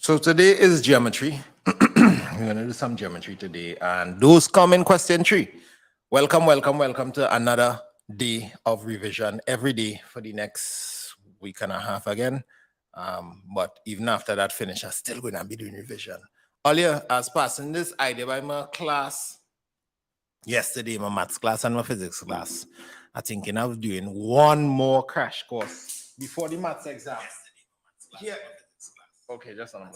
So today is geometry. We're going to do some geometry today. And those come in question 3. Welcome to another day of revision every day for the next week and a half again. But even after that finish, I'm still going to be doing revision. Earlier, I was passing this idea by my class yesterday, my maths class and my physics class. I'm thinking of doing one more crash course before the maths exam. Here. Okay, just on.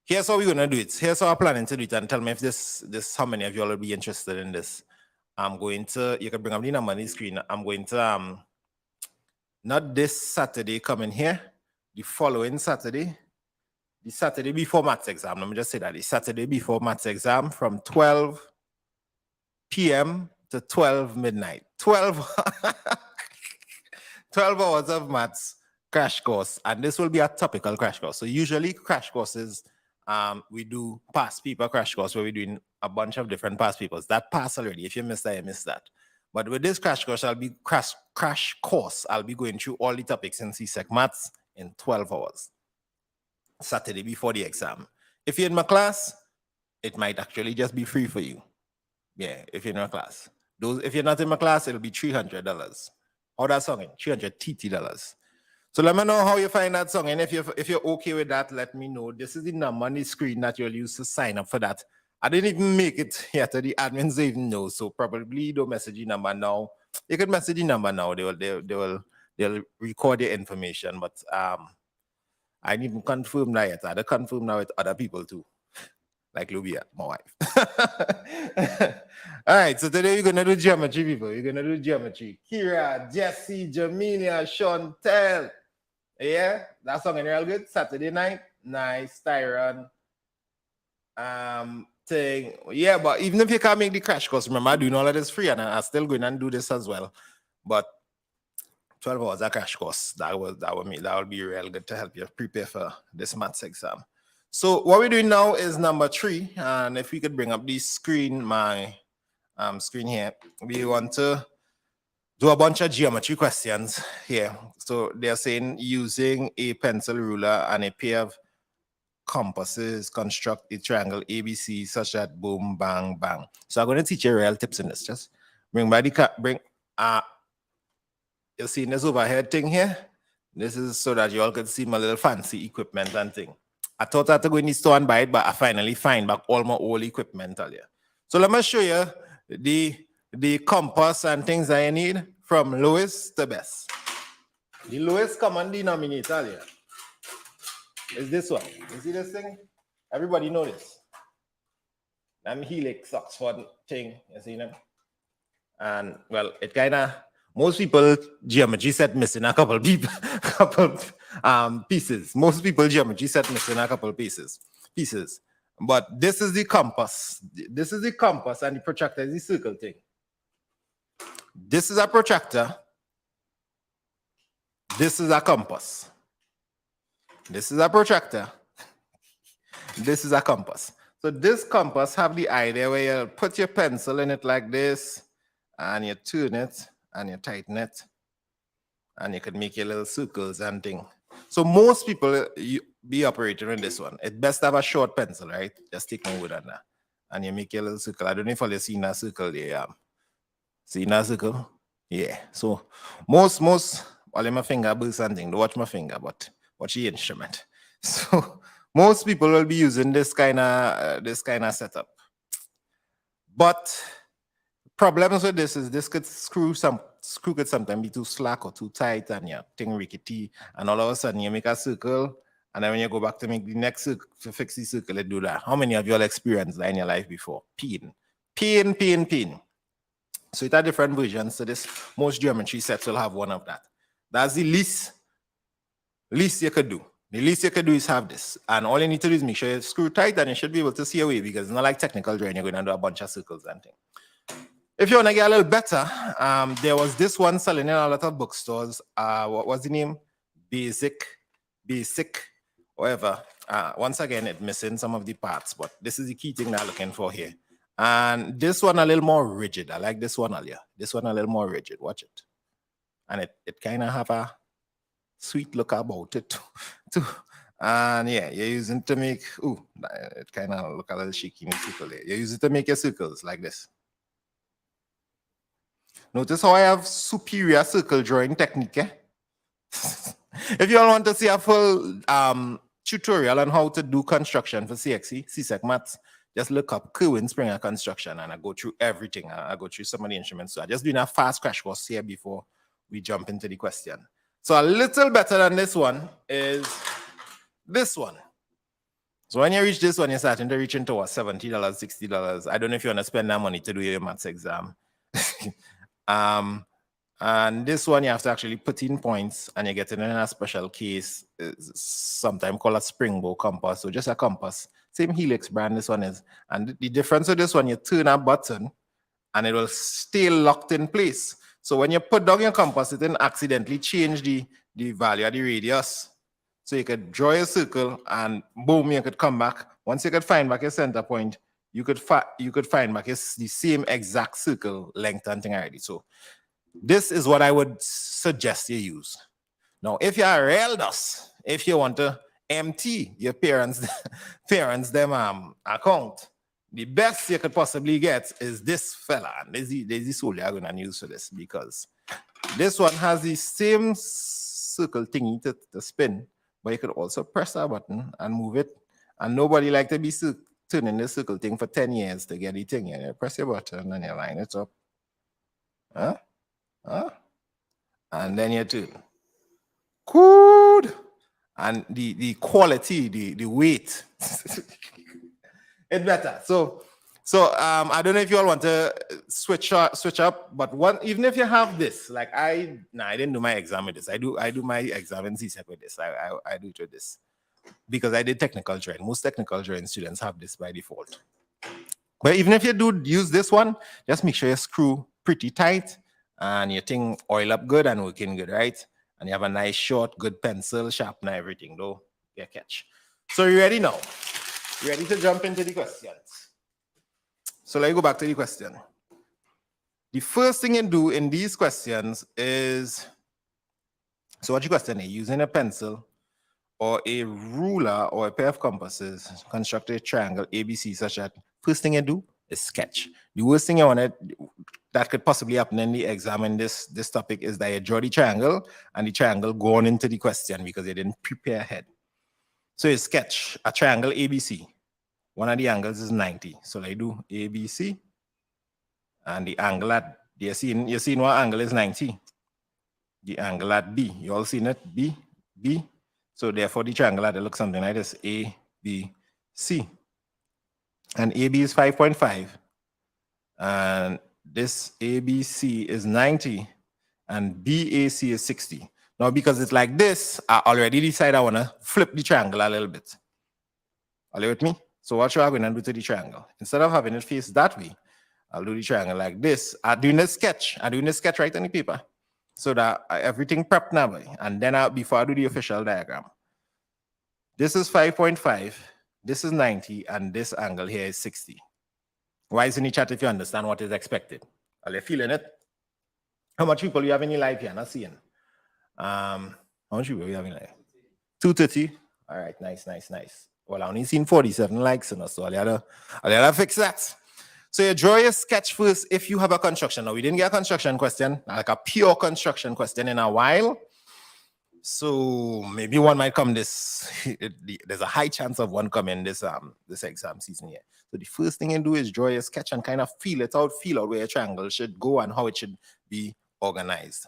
Here's how we're gonna do it. Here's how I'm planning to do it, and tell me if this how many of you all will be interested in this. I'm going to, you can bring up the number on the screen. I'm going to not this Saturday coming here, the following Saturday, the Saturday before maths exam. Let me just say that the Saturday before maths exam from 12 p.m. to 12 midnight. 12 hours of maths crash course, and this will be a topical crash course. So usually crash courses, we do past paper crash course where we're doing a bunch of different past papers. That passed already. If you missed that, you missed that. But with this crash course, I'll be going through all the topics in CSEC Maths in 12 hours. Saturday before the exam. If you're in my class, it might actually just be free for you. Yeah, if you're in my class. If you're not in my class, it'll be $300. How that song in? $300 TT. So let me know how you find that song. And if you're okay with that, let me know. This is the number on the screen that you'll use to sign up for that. I didn't even make it here to the admins even know. So probably don't message the number now. You can message the number now. They'll record your information. But I didn't confirm that yet. I confirm now with other people too. Like Lubia, my wife. All right, so today we're gonna do geometry, people. We're gonna do geometry. Kira, Jesse, Jamelia, Chantel. Yeah, that song in real good. Saturday night, nice. Tyron. Thing. Yeah, but even if you can't make the crash course, remember I'm doing all of this free, and I'm still going and do this as well. But 12 hours a crash course. That will be real good to help you prepare for this maths exam. So what we're doing now is number 3, and if we could bring up the screen, my screen here, we want to do a bunch of geometry questions here. So they're saying using a pencil ruler and a pair of compasses, construct a triangle ABC such that boom, bang, bang. So I'm going to teach you real tips in this. Just bring you're seeing this overhead thing here. This is so that you all could see my little fancy equipment and thing. I thought I had to go in the store and buy it, but I finally find back all my old equipment earlier. So let me show you the compass and things that you need from lowest to best. The lowest common denominator here is this one. You see this thing? Everybody know this. I'm Helix Oxford thing. You see them? And well, it kind of, most people geometry set missing a couple pieces. Most people geometry set missing a couple pieces. But this is the compass. This is the compass, and the protractor is the circle thing. This is a protractor. This is a compass. This is a protractor. This is a compass. So this compass have the idea where you put your pencil in it like this, and you turn it, and you tighten it, and you can make your little circles and thing. So most people be operating in this one. It's best to have a short pencil, right? Just take my word on that. And you make your little circle. I don't know if you've seen that circle there. See that circle? Yeah. So most, all in my finger burst and thing. Don't watch my finger, but watch the instrument. So most people will be using this kind of setup. But problems with this is this could screw could sometimes be too slack or too tight, and your thing rickety, and all of a sudden you make a circle, and then when you go back to make the next circle, to fix the circle, you do that. How many of you all experienced that in your life before? Pain. So it has different versions. So this, most geometry sets will have one of that. That's the least you could do. The least you could do is have this. And all you need to do is make sure you screw tight, and you should be able to see away, because it's not like technical drawing. You're going to do a bunch of circles and things. If you want to get a little better, there was this one selling in a lot of bookstores. What was the name? Basic, whatever. Once again, it's missing some of the parts, but this is the key thing that I'm looking for here. And this one a little more rigid. I like this one earlier. This one a little more rigid. Watch it. And it kind of have a sweet look about it too. And yeah, you're using to make, it kind of look a little shaky in the circle there. You use it to make your circles like this. Notice how I have superior circle drawing technique. Eh? If you all want to see a full tutorial on how to do construction for CSEC Maths, just look up Kerwin Springer Construction and I go through everything. I go through some of the instruments. So I just doing a fast crash course here before we jump into the question. So a little better than this one is this one. So when you reach this one, you're starting to reach into what, $70, $60. I don't know if you want to spend that money to do your maths exam. And this one you have to actually put in points, and you're getting in a special case, sometimes called a springboard compass. So just a compass, same Helix brand this one is. And the difference with this one, you turn a button and it will stay locked in place. So when you put down your compass, it didn't accidentally change the value of the radius. So you could draw a circle and boom, you could come back. Once you could find back your center point, you could find back the same exact circle length and thing already. So this is what I would suggest you use. Now, if you're a real dust, if you want to empty your parents' account, the best you could possibly get is this fella. And there's the solely I'm going to use for this, because this one has the same circle thingy to spin, but you could also press a button and move it. And nobody like to be turning the circle thing for 10 years to get the thing. You press your button and you line it up. And then you turn. Good. And the quality, the weight, it's better. So I don't know if you all want to switch up, but even if you have this, like I didn't do my exam with this. I do my exam in CSEC with this. I do it with this because I did technical drawing. Most technical drawing students have this by default. But even if you do use this one, just make sure you screw pretty tight and your thing oil up good and working good, right? And you have a nice short, good pencil, sharpener, everything, though. Yeah, catch. So you ready now? You ready to jump into the questions? So let's go back to the question. The first thing you do in these questions is, so what's your question? Using a pencil or a ruler or a pair of compasses, construct a triangle ABC such that first thing you do is sketch. The worst thing you want that could possibly happen in the exam in this topic is that you draw the triangle and the triangle go on into the question because you didn't prepare ahead. So you sketch a triangle ABC. One of the angles is 90. So I do ABC, and the angle at, you're seeing what angle is 90? The angle at B. You all seen it? B. So therefore the triangle at it looks something like this, A, B, C. And AB is 5.5. And this ABC is 90. And BAC is 60. Now, because it's like this, I already decided I want to flip the triangle a little bit. Are you with me? So what should I going to do to the triangle? Instead of having it face that way, I'll do the triangle like this. I'm doing the sketch right on the paper, so that everything prepped now. And then before I do the official diagram, this is 5.5, this is 90, and this angle here is 60. Why is in the chat if you understand what is expected? Are you feeling it? How much people you have in your life here? Not seeing. How much people you have in life? 230. All right, nice. Well, I only seen 47 likes, so I'll have to fix that. So you draw your sketch first if you have a construction. Now, we didn't get a construction question, like a pure construction question in a while. So maybe one might come there's a high chance of one coming this exam season here. So the first thing you do is draw your sketch and kind of feel out where your triangle should go and how it should be organized.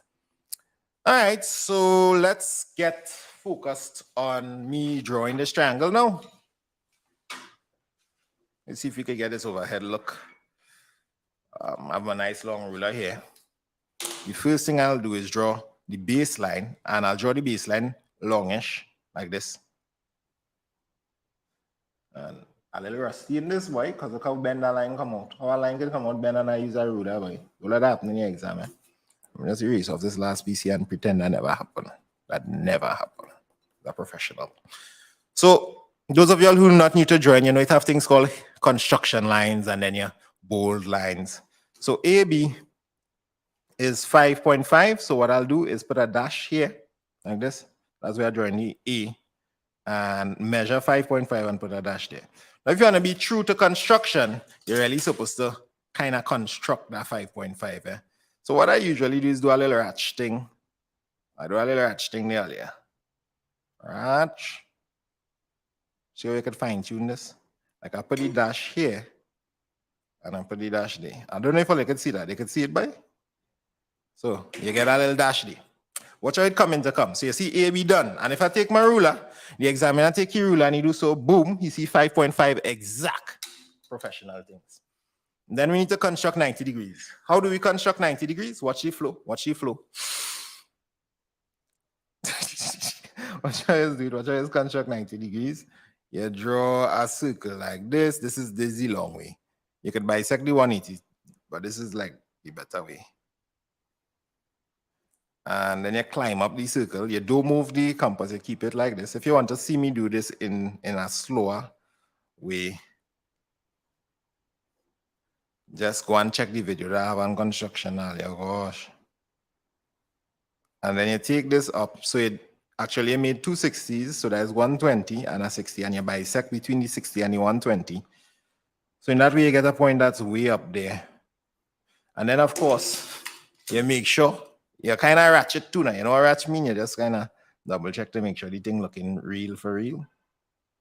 All right, so let's get focused on me drawing this triangle now. Let's see if we can get this overhead look. I have a nice long ruler here. The first thing I'll do is draw the baseline, and I'll draw the baseline longish, like this. And a little rusty in this, boy, because look how bend that line come out. How a line can come out bend and I use a ruler, boy. Don't let that happen in your exam, eh? I'm just erase off this last piece here and pretend that never happened. That never happened. They're professional. So those of y'all who are not new to drawing, you know, it have things called construction lines and then your bold lines. So AB is 5.5. So what I'll do is put a dash here like this. That's where I'm drawing the A. and measure 5.5 and put a dash there. Now, if you want to be true to construction, you're really supposed to kind of construct that 5.5. Eh? So what I usually do is do a little ratch thing. I do a little ratch thing there. Yeah. Ratch. See how you can fine tune this? Like I put the dash here and I put the dash there. I don't know if you can see that. They can see it by. So you get a little dash there. Watch how it come into come. So you see A, B done. And if I take my ruler, the examiner take your ruler and he do so, boom, you see 5.5 exact professional things. Then we need to construct 90 degrees. How do we construct 90 degrees? Watch the flow. Watch the flow. Watch how you do it. Watch how you construct 90 degrees. You draw a circle like this. This is the long way. You could bisect the 180, but this is like the better way. And then you climb up the circle. You don't move the compass. You keep it like this. If you want to see me do this in a slower way, just go and check the video that I have on construction earlier. Gosh. And then you take this up. So it actually made two 60s. So there's 120 and a 60. And you bisect between the 60 and the 120. So in that way, you get a point that's way up there. And then, of course, you make sure you kind of ratchet too now. You know what ratchet mean? You just kind of double check to make sure the thing looking real for real.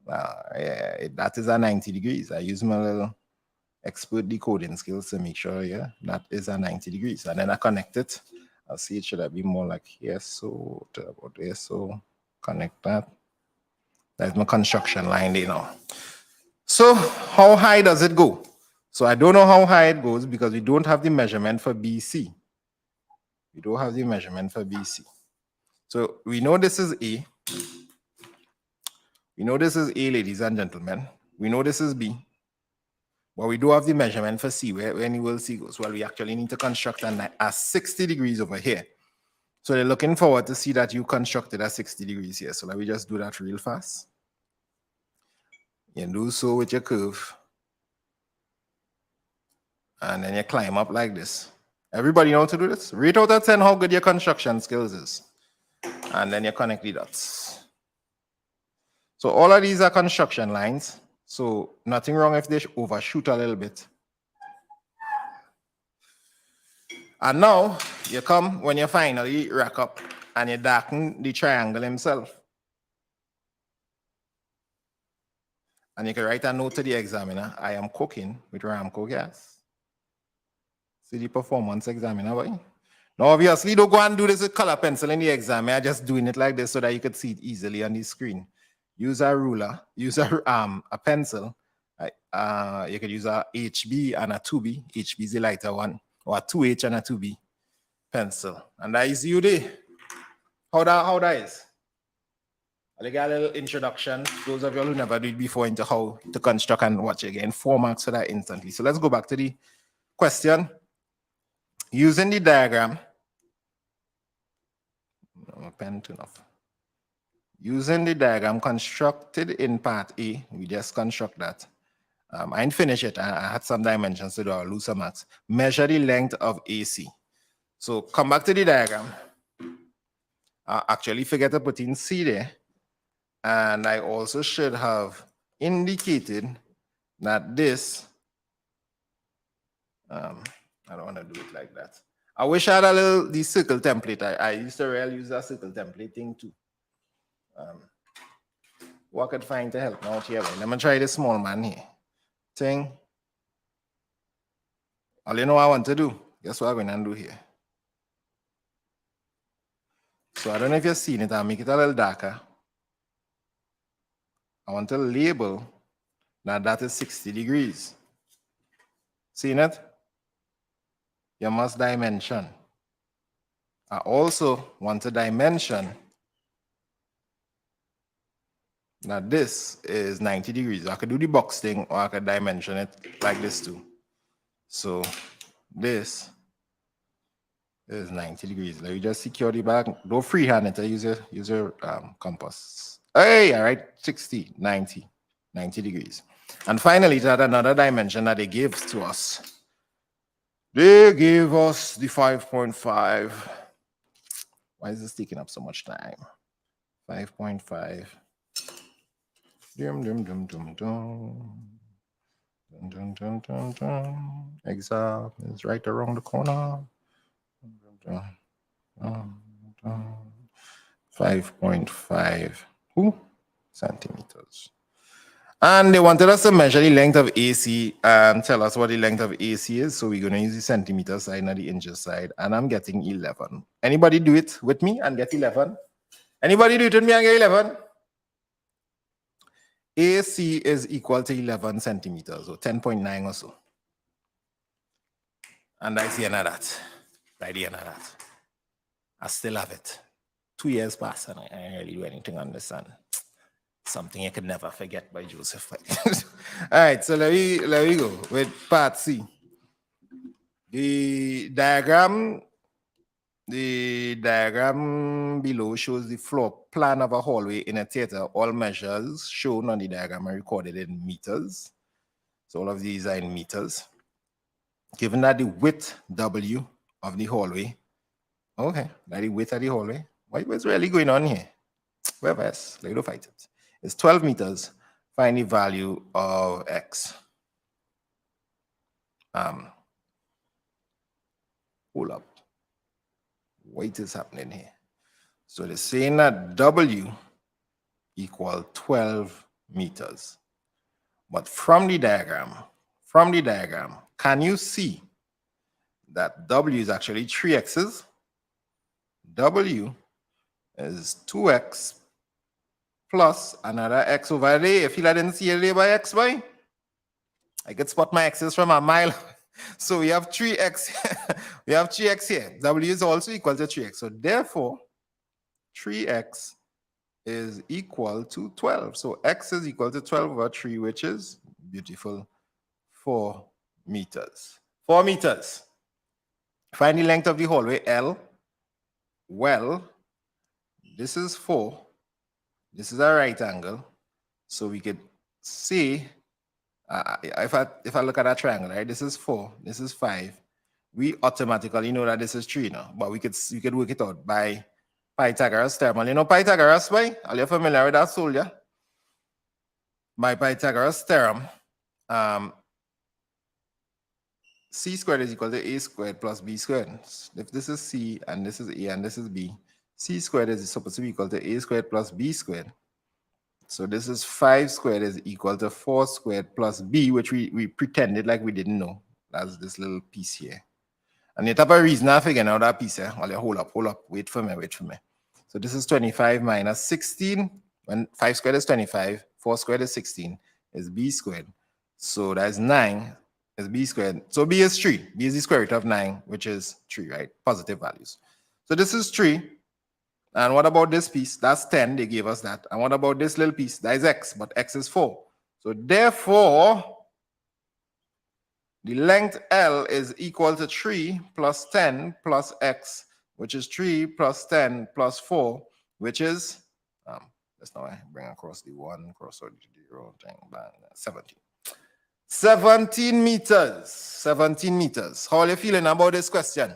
Yeah, that is a 90 degrees. I use my little expert decoding skills to make sure, yeah, that is a 90 degrees. And then I connect it. I'll see it should be more like here, so to about there, so connect that. That's my construction line there now. So how high does it go? So I don't know how high it goes because we don't have the measurement for BC. We don't have the measurement for BC. So we know this is A. We know this is A, ladies and gentlemen. We know this is B. But we do have the measurement for C, where any will C goes. Well, we actually need to construct a 60 degrees over here. So they're looking forward to see that you constructed a 60 degrees here. So let me just do that real fast. You do so with your curve. And then you climb up like this. Everybody know how to do this? Rate out of 10 how good your construction skills is. And then you connect the dots. So all of these are construction lines. So nothing wrong if they overshoot a little bit. And now you come when you finally rack up and you darken the triangle himself. And you can write a note to the examiner. I am cooking with Ramco gas. See the performance examiner, boy. Now, obviously, don't go and do this with color pencil in the exam. I'm just doing it like this so that you could see it easily on the screen. Use a ruler, use a pencil. You could use a HB and a 2B. HB is the lighter one, or a 2H and a 2B pencil. And that is you there. How that is? I'll get a little introduction. Those of you who never did before into how to construct and watch again. 4 marks for that instantly. So let's go back to the question. Using the diagram, pen too enough. Using the diagram constructed in part A, we just construct that. I didn't finish it. I had some dimensions to do our looser maths. Measure the length of AC. So come back to the diagram. I actually forget to put in C there. And I also should have indicated that this, I don't want to do it like that. I wish I had the circle template. I used to really use that circle template thing too. What I could find to help me out here. Let me try this small man here. Thing. All you know what I want to do. Guess what I'm going to do here. So I don't know if you've seen it. I'll make it a little darker. I want to label that is 60 degrees. Seen it? You must dimension. I also want to dimension that this is 90 degrees. I could do the box thing or I could dimension it like this too. So this is 90 degrees. Let me just secure the back. Don't freehand it. Use your compass. Hey, all right, 60, 90 degrees. And finally, that another dimension that they gave to us. They gave us the 5.5. Why is this taking up so much time? 5.5. Dum, dum, dum, dum, dum. Dun, dun, dun, dun, dun. Exam is right around the corner. 5.5 centimeters. And they wanted us to measure the length of AC and tell us what the length of AC is. So we're going to use the centimeter side, not the inches side. And I'm getting 11. Anybody do it with me and get 11? Anybody do it with me and get 11? AC is equal to 11 centimeters, or 10.9 or so. And that's the end of that. Right the end of that. I still have it. 2 years passed and I didn't really do anything on this. And something you could never forget by Joseph. All right, so let me go with part C. The diagram below shows the floor plan of a hallway in a theater. All measures shown on the diagram are recorded in meters. So all of these are in meters. Given that the width W of the hallway, okay, that the width of the hallway, what's really going on here? Whatever else, let me fight it. It's 12 meters. Find the value of X. Hold up. What is happening here? So they're saying that W equal 12 meters. But from the diagram, can you see that W is actually 3 X's? W is 2X plus another X over there. If you didn't see it there by X, by I could spot my X's from a mile. So we have 3X. We have 3X here. W is also equal to 3X. So therefore, 3X is equal to 12. So X is equal to 12 over 3, which is beautiful, 4 meters. 4 meters. Find the length of the hallway, L. Well, this is 4. This is a right angle. So we could see, if I look at that triangle, right, this is 4, this is 5. We automatically know that this is 3 now, but we could work it out by Pythagoras theorem. You know Pythagoras, boy? Are you familiar with that, soldier? By Pythagoras theorem, C squared is equal to A squared plus B squared. If this is C and this is A and this is B, C squared is supposed to be equal to A squared plus B squared. So this is 5 squared is equal to 4 squared plus B, which we pretended like we didn't know. That's this little piece here. And you have a reason I figure out that piece here. Well, hold up, wait for me. So this is 25 minus 16. When 5 squared is 25, 4 squared is 16, is B squared. So that's 9 is B squared. So B is 3. B is the square root of 9, which is 3, right? Positive values. So this is 3. And what about this piece? That's 10. They gave us that. And what about this little piece? That is X, but X is 4. So therefore, the length L is equal to 3 plus 10 plus X, which is 3 plus 10 plus 4, which is, let's now bring across the 1, cross out the 0, 17. 17 meters. 17 meters. How are you feeling about this question?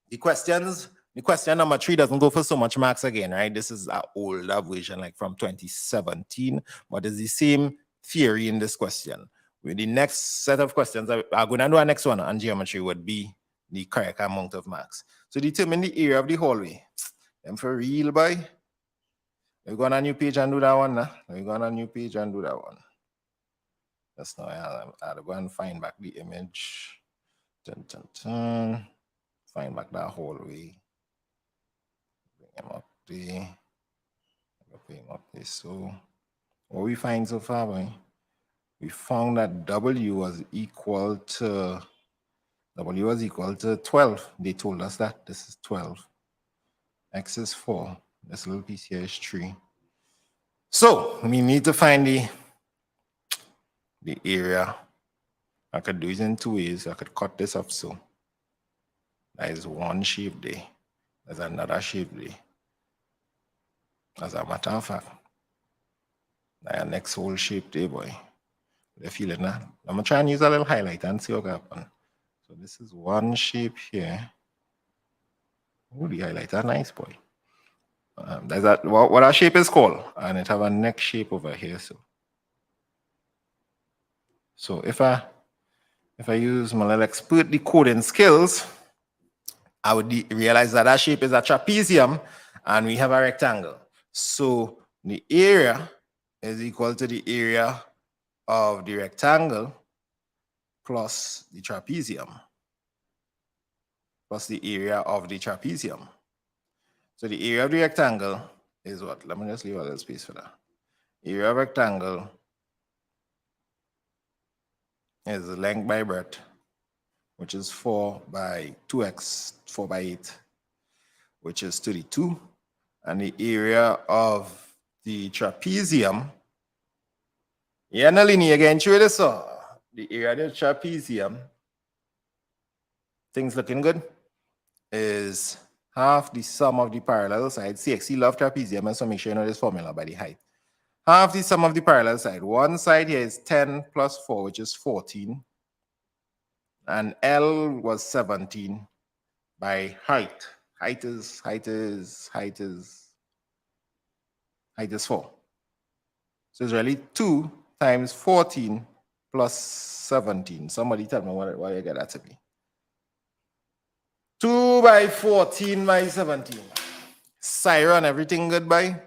The question number 3 doesn't go for so much marks again, right? This is an older version, like from 2017, but it's the same theory in this question. With the next set of questions, I'm going to do our next one on geometry would be the correct amount of marks. So determine the area of the hallway. And for real, boy, we go on a new page and do that one. That's now I'll go and find back the image. Find back that hallway. Bring him up there. Bring him up there. So what we find so far, boy? We found that W was equal to 12. They told us that this is 12. X is 4. This little piece here is 3. So we need to find the area. I could do it in 2 ways. I could cut this up so. That is one shape there. There's another shape there. As a matter of fact, that next whole shape there, boy. They're feeling that. I'm going to try and use a little highlight and see what happens. So this is one shape here. Oh, the highlighter, nice, boy. There's that what our shape is called, and it have a neck shape over here. So if I use my little expert decoding skills, I would realize that shape is a trapezium, and we have a rectangle. So the area is equal to the area of the rectangle plus the trapezium, plus the area of the trapezium. So the area of the rectangle is what? Let me just leave a little space for that. Area of rectangle is length by breadth, which is 4 by 2x, 4 by 8, which is 32. And the area of the trapezium, yeah, no linear again, show this. The area of the trapezium, things looking good, is half the sum of the parallel sides. CXC love trapezium, and so make sure you know this formula by the height. Half the sum of the parallel side. One side here is 10 plus 4, which is 14. And L was 17 by height. Height is 4. So it's really 2 times 14 plus 17. Somebody tell me what you get that to be. 2 by 14 by 17. Siren, everything good, by?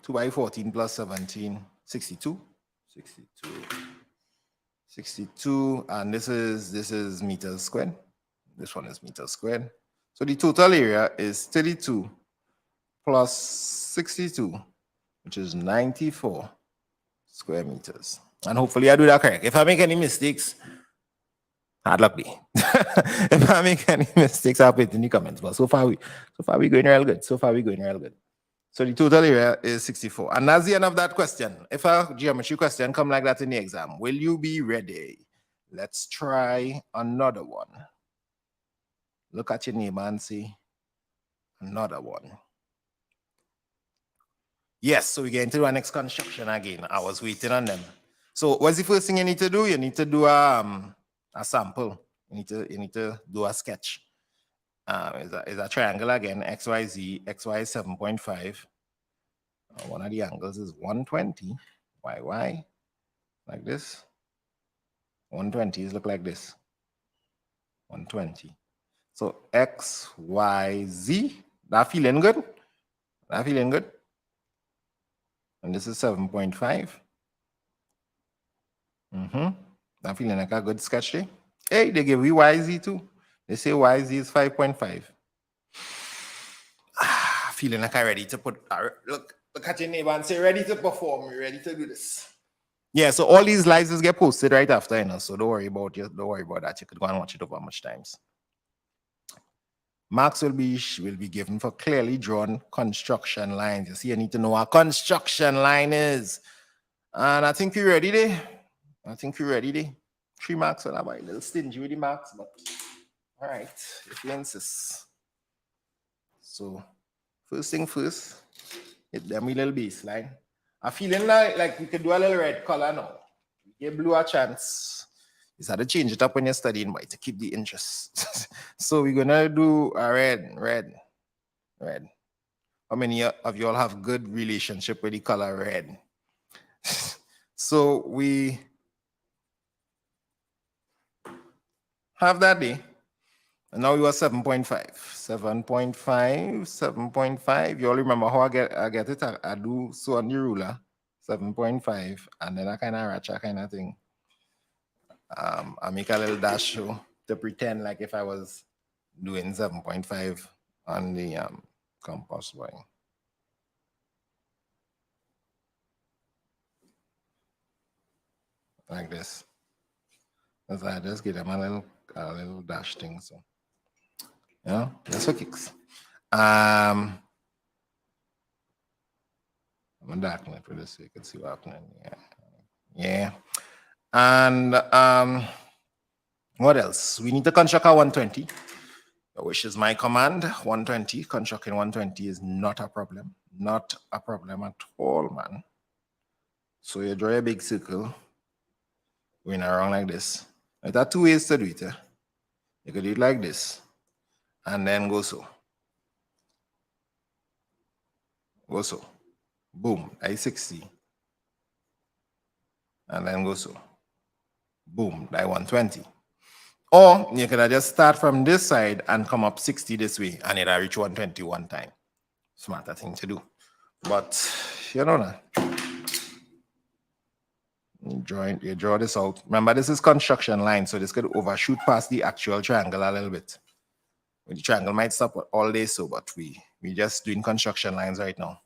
Two by 14 plus 17, 62. 62, and this is meters squared. This one is meters squared. So the total area is 32 plus 62, which is 94 square meters. And hopefully I do that correct. If I make any mistakes, hard luck me. If I make any mistakes, I'll put it in the comments. But so far we going real good. So the total area is 64. And that's the end of that question. If a geometry question come like that in the exam, will you be ready? Let's try another one. Look at your neighbor and say, another one. Yes, so we get into our next construction again. I was waiting on them. So what's the first thing you need to do? You need to do a sample. You need to do a sketch. Is a triangle again, XYZ, XY is 7.5. One of the angles is 120. YY, like this. 120s look like this. 120. So XYZ, that feeling good? That feeling good? And this is 7.5. That feeling like a good sketch there? Hey, they give you YZ too. They say YZ is 5.5. Feeling like I'm ready to put, look at your neighbor and say, ready to perform, you're ready to do this. Yeah, so all these lives just get posted right after, you know, so don't worry about that. You could go and watch it over much times. Marks will be given for clearly drawn construction lines. You see, you need to know what a construction line is. And I think you're ready there. 3 marks on that, a little stingy with the marks, but all right, if you insist. So first thing first, hit them with a little baseline. I'm feeling like we could do a little red color now. Give blue a chance. You have to change it up when you're studying, but to keep the interest. So we're gonna do a red. How many of y'all have good relationship with the color red? So we have that day. And now we were 7.5. 7.5. You all remember how I get it? I do so on the ruler. 7.5. And then I kind of ratchet kind of thing. I make a little dash show to pretend like if I was doing 7.5 on the compass boy. Like this. So I just give them a little dash thing. So yeah, that's what kicks. I'm gonna darken it for this so you can see what's happening. Yeah. And what else? We need to construct a 120, which is my command. 120. Constructing 120 is not a problem. Not a problem at all, man. So you draw a big circle, going around like this. There are 2 ways to do it. You could do it like this. And then go so. Go so. Boom. I-60. And then go so. Boom. I-120. Or you could just start from this side and come up 60 this way, and it'll reach 120 one time. Smarter thing to do. But you know that. You draw this out. Remember, this is construction line, so this could overshoot past the actual triangle a little bit. The triangle might stop all day, so but we just doing construction lines right now.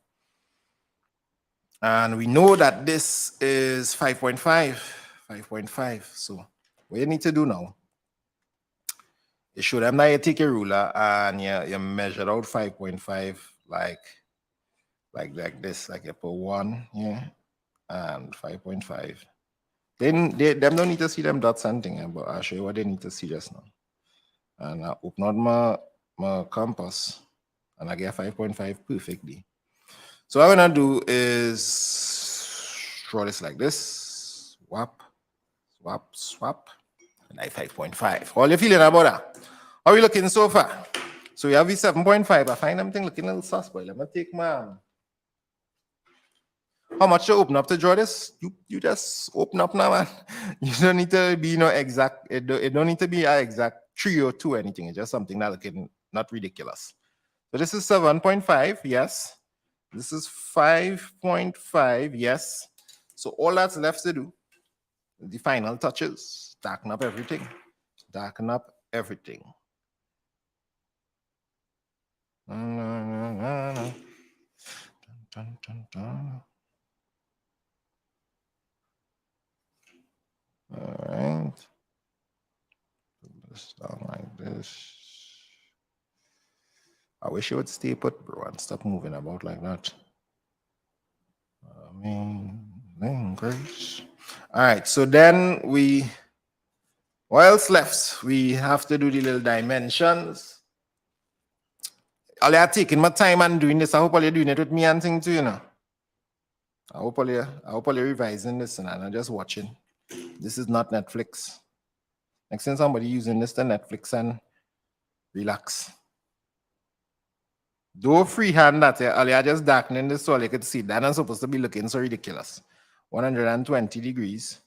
And we know that this is 5.5. 5.5. So what you need to do now, you show them that you take a ruler and you measure out 5.5 like this, like you put 1 here and 5.5. Then them don't need to see them dots and thing, but I'll show you what they need to see just now. And I open out my compass and I get 5.5 perfectly. So what I'm gonna do is draw this like this. Swap, swap, swap. And I 5.5. How are you feeling about that? How are we looking so far? So we have the 7.5. I find them thing looking a little sus, boy. Let me take my. How much you open up to draw this? You just open up now, man. You don't need to be exact. It don't need to be an exact 3 or 2 or anything. It's just something that looking not ridiculous. So this is 7.5, yes. This is 5.5, yes. So all that's left to do, the final touches, darken up everything. Darken up everything. Dun, dun, dun. All right. Put this down like this. I wish you would stay put, bro, and stop moving about like that. Grace. All right, so then what else left? We have to do the little dimensions. All you are taking my time and doing this. I hope all you're doing it with me and thing too, I hope all you're revising this and I'm just watching. This is not Netflix. Next time somebody using this to Netflix and relax. Do freehand that, all you're just darkening this so you could see that I'm supposed to be looking so ridiculous. 120 degrees.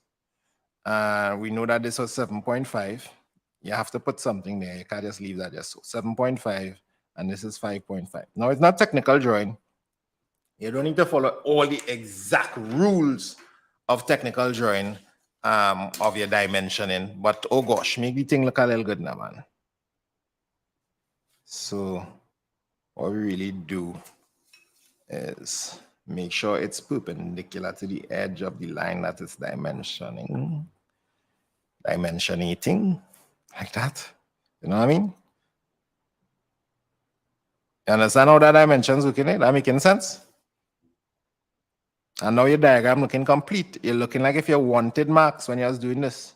We know that this was 7.5. You have to put something there. You can't just leave that just so. 7.5 and this is 5.5. Now it's not technical drawing. You don't need to follow all the exact rules of technical drawing of your dimensioning, but oh gosh, make the thing look a little good now, man. So what we really do is make sure it's perpendicular to the edge of the line that it's dimensioning. Dimensionating, like that. You know what I mean? You understand how that dimension's looking at? That making sense? And now your diagram looking complete. You're looking like if you wanted marks when you was doing this.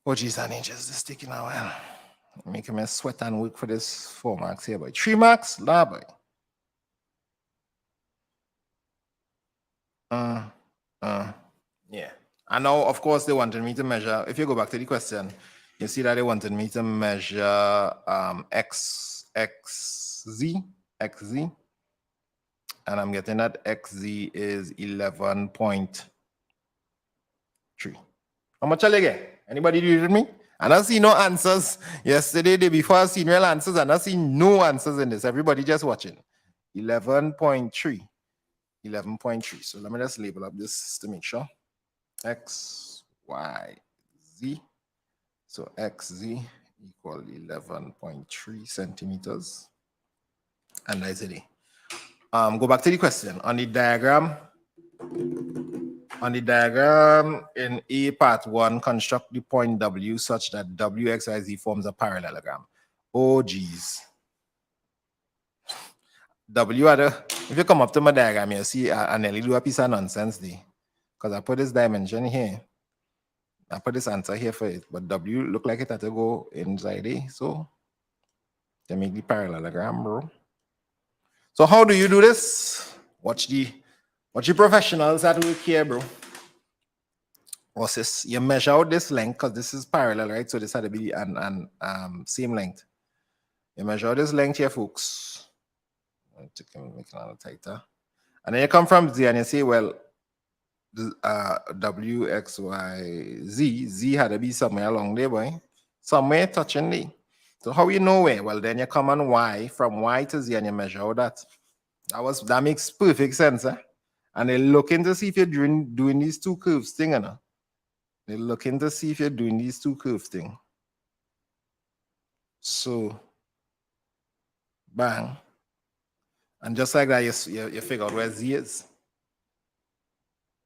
Oh, geez, and just this taking a while. Making me sweat and work for this 4 marks here, boy. 3 marks? Nah, boy. Yeah. And now, of course, they wanted me to measure. If you go back to the question, you see that they wanted me to measure xz. And I'm getting that xz is 11.3. How much are they get? Anybody do it with me? And I see no answers. Yesterday, the day before, I seen real answers, and I see no answers in this. Everybody just watching. 11.3. 11.3. So let me just label up this to make sure. X, Y, Z. So XZ equal 11.3 centimeters. And that's it. Go back to the question. On the diagram in A part 1, construct the point W such that WXYZ forms a parallelogram. Oh, geez. If you come up to my diagram, you see I nearly do a piece of nonsense there. Because I put this dimension here. I put this answer here for it. But W look like it had to go inside there. So they make the parallelogram, bro. So how do you do this? Watch the professionals at work here, bro. Sis, you measure out this length because this is parallel, right? So this had to be and same length. You measure out this length here, folks. Make it a little tighter. And then you come from Z and you say, well, W, X, Y, Z. Z had to be somewhere along there, boy. Somewhere touching the. So how you know where? Well, then you come on Y, from Y to Z, and you measure out that. That makes perfect sense, eh? And they're looking to see if you're doing these two curves thing, you know. They're looking to see if you're doing these two curves thing. So, bang. And just like that, you figure out where Z is.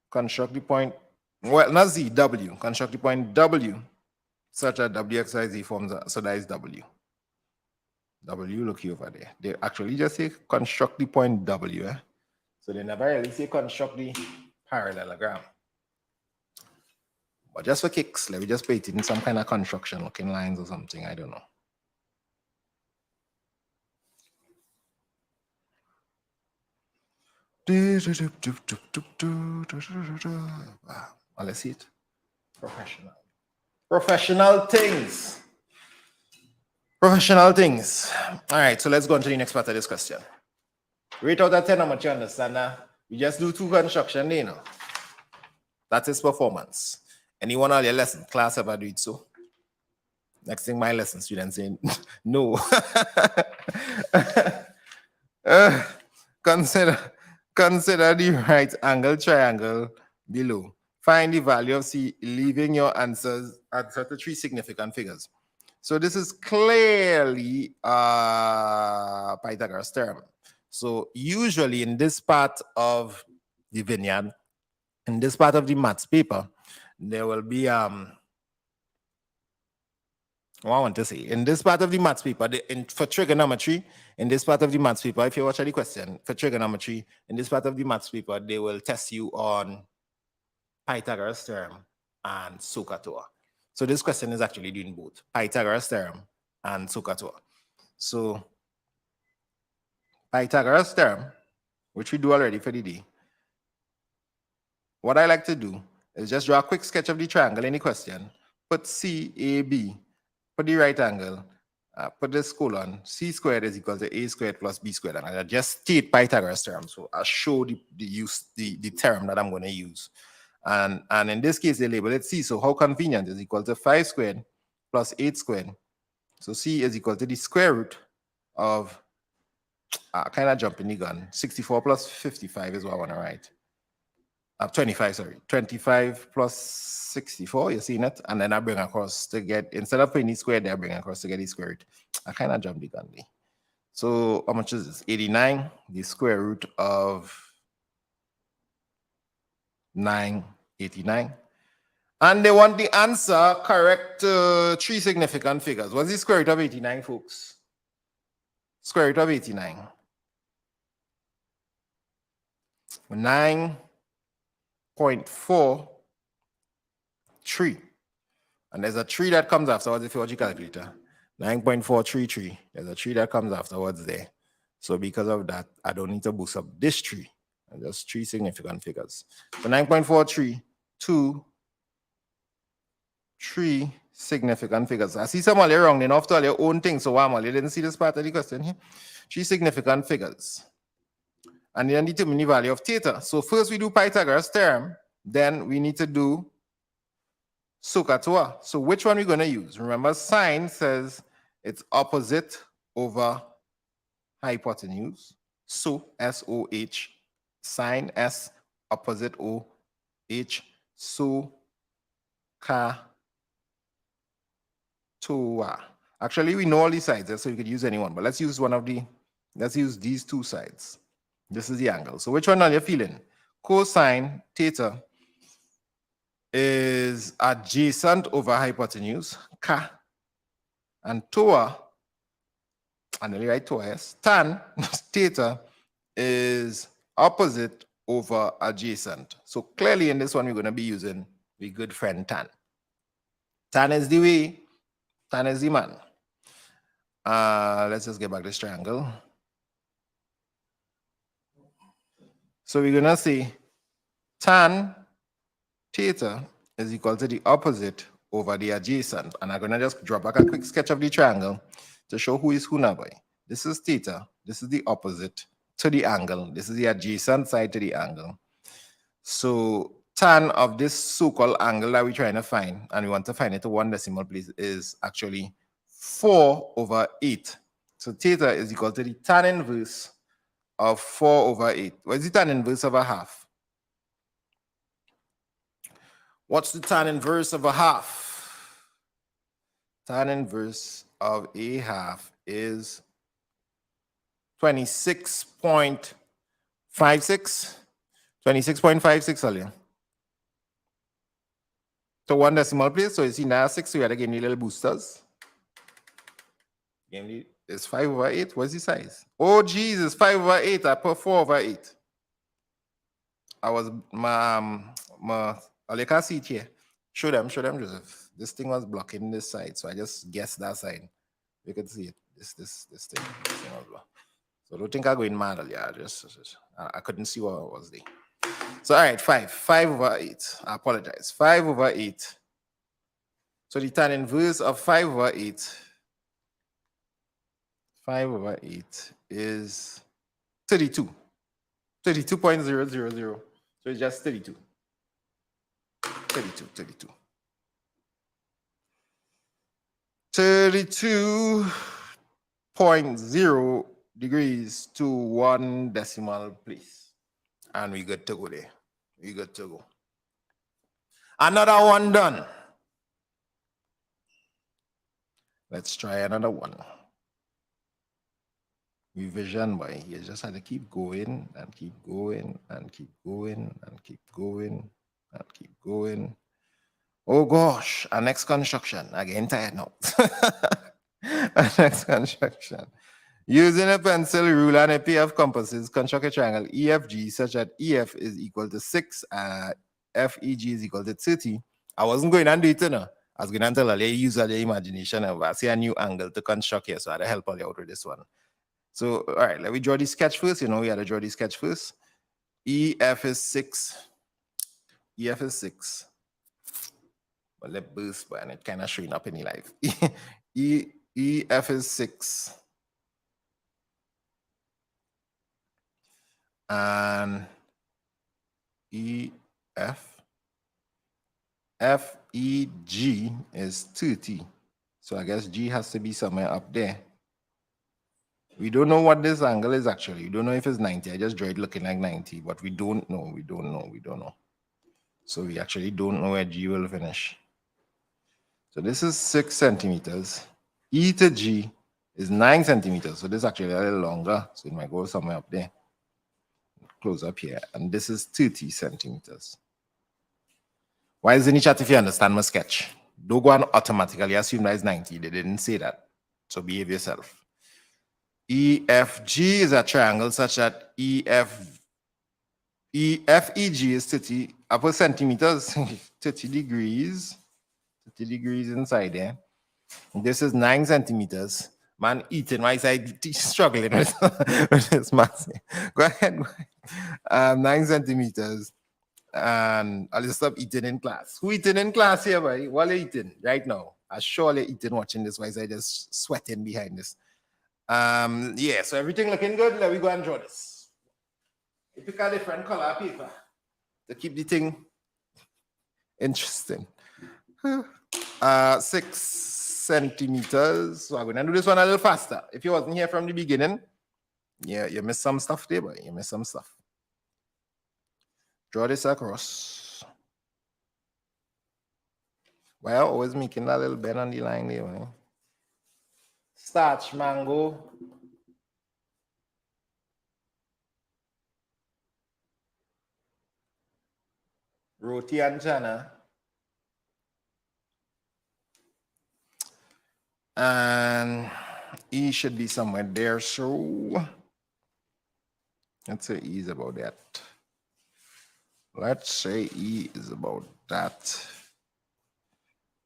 Construct the point, well, not Z, W. Construct the point W, such that WXYZ forms, so that is W. W, look over there. They actually just say construct the point W. Eh? So they never really say construct the parallelogram. But just for kicks, let me just put it in some kind of construction looking lines or something. I don't know. Let's see it. Professional. Professional things. Professional things. All right, so let's go on to the next part of this question. Rate out of 10, how much you understand that? We just do two construction, you know. That is performance. Anyone on your lesson class ever do it so? Next thing my lesson students saying, no. Consider the right angle triangle below. Find the value of C, leaving your answer to three significant figures. So this is clearly a Pythagoras theorem. So usually in this part of the vineyard, in this part of the maths paper, there will be what I want to say, in this part of the maths paper, for trigonometry, in this part of the maths paper, if you watch the question, for trigonometry, in this part of the maths paper, they will test you on Pythagoras theorem and SOHCAHTOA. So this question is actually doing both Pythagoras theorem and SOHCAHTOA. So Pythagoras theorem, which we do already for the day, what I like to do is just draw a quick sketch of the triangle in the question, put CAB, put the right angle, put this colon, C squared is equal to A squared plus B squared, and I just state Pythagoras theorem. So I'll show the term that I'm going to use. And in this case, they label it C. So how convenient is equal to 5 squared plus 8 squared. So C is equal to the square root of, kind of jumping the gun, 64 plus 55 is what I want to write. 25, sorry. 25 plus 64, you seen it? And then I bring across to get, instead of putting the square there, I bring across to get the square root. I kind of jumped the gun there. So how much is this? 89, the square root of 989. And they want the answer correct to three significant figures. What's the square root of 89, folks? Square root of 89. 9.43. And there's a 3 that comes afterwards if you watch your calculator. 9.433. There's a 3 that comes afterwards there. So because of that, I don't need to boost up this 3. Just three significant figures. So 9.43, 2, 3 significant figures. I see some of you wrong enough to all your own thing. So why you didn't see this part of the question here? 3 significant figures. And then determine the value of theta. So first we do Pythagoras theorem, then we need to do SOHCAHTOA. So which one are we going to use? Remember, sine says it's opposite over hypotenuse. So S-O-H, sine S, opposite O-H, SOHCAHTOA. Actually, we know all these sides, so you could use any one, but let's use these two sides. This is the angle. So which one are you feeling? Cosine theta is adjacent over hypotenuse, ka, and toa, and the right toa, yes, tan theta is opposite over adjacent. So clearly in this one, we're going to be using the good friend tan. Tan is the way, tan is the man. Let's just get back this triangle. So we're going to say tan theta is equal to the opposite over the adjacent. And I'm going to just draw back a quick sketch of the triangle to show who is who now, boy. This is theta. This is the opposite to the angle. This is the adjacent side to the angle. So tan of this so-called angle that we're trying to find, and we want to find it to one decimal place, is actually 4/8. So theta is equal to the tan inverse of 4/8. What is the tan inverse of a half? What's the tan inverse of a half? Tan inverse of a half is 26.56. 26.56 earlier. So one decimal place. So you see now 6, so we had to give me little boosters. It's 5/8. What's the size? Oh Jesus, 5/8. I put 4/8. I was you can't see it here. Show them, Joseph. This thing was blocking this side, so I just guessed that side. You can see it. This thing was blocked. So don't think I'm going mad. Yeah, I couldn't see what was there. So all right, 5/8. I apologize. 5/8. So the tan inverse of 5/8. 5/8 is 32. 32.000. So it's just 32. 32.0 degrees to one decimal place. And we good to go there. We good to go. Another one done. Let's try another one. Revision, boy. You just have to keep going and keep going and keep going and keep going and keep going. Oh gosh, our next construction. I get tired now. Our next construction. Using a pencil, ruler, and a pair of compasses, construct a triangle EFG such that EF is equal to 6 and FEG is equal to 30. I wasn't going to do it, no. I was going to tell you, use your imagination. I see a new angle to construct here, so I had to help you out with this one. So, all right, let me draw the sketch first. You know, we had to draw the sketch first. EF is 6. EF is 6. But let burst, but it kind of showing up in the life. EF is 6. And FEG is 30. So I guess G has to be somewhere up there. We don't know what this angle is actually. We don't know if it's 90. I just drew it looking like 90, but we don't know. We don't know. So we actually don't know where G will finish. So this is 6 centimeters. E to G is 9 centimeters. So this is actually a little longer. So it might go somewhere up there. Close up here. And this is 30 centimeters. Why is in the chat if you understand my sketch? Don't go and automatically assume that it's 90. They didn't say that. So behave yourself. EFG is a triangle such that FEG is 30 upper centimeters, 30 degrees inside there. And this is 9 centimeters. Man eating, why is I struggling with this math? Go ahead. 9 centimeters. And I'll just stop eating in class. Who eating in class here, boy? What are you eating right now? I surely eating watching this. Why is I just sweating behind this? Yeah, so everything looking good. Let me go and draw this. You pick a different color paper to keep the thing interesting. 6 centimeters. So I'm going to do this one a little faster. If you wasn't here from the beginning, yeah, you missed some stuff there, but you missed some stuff. Draw this across. Well, always making that little bend on the line there, man. Starch mango. Roti and chana. And E should be somewhere there, so let's say E is about that. Let's say E is about that.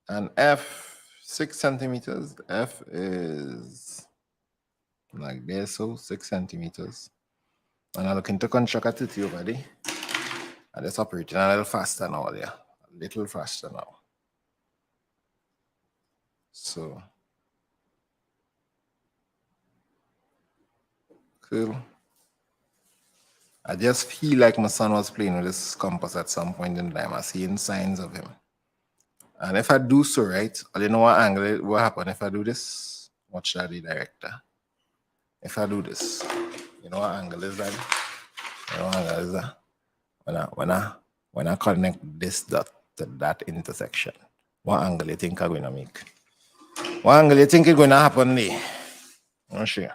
And F, 6 centimeters. F is like this, so 6 centimeters. And I'm looking to construct a 30 over there. And it's operating a little faster now there. A little faster now. So, cool. I just feel like my son was playing with this compass at some point in time. I seen signs of him. And if I do so right, I don't know what angle will happen if I do this. Watch that, the director. If I do this, you know what angle is that? You know what angle is that? When I connect this dot to that intersection, what angle you think I'm going to make? What angle you think is going to happen there? I'm not sure.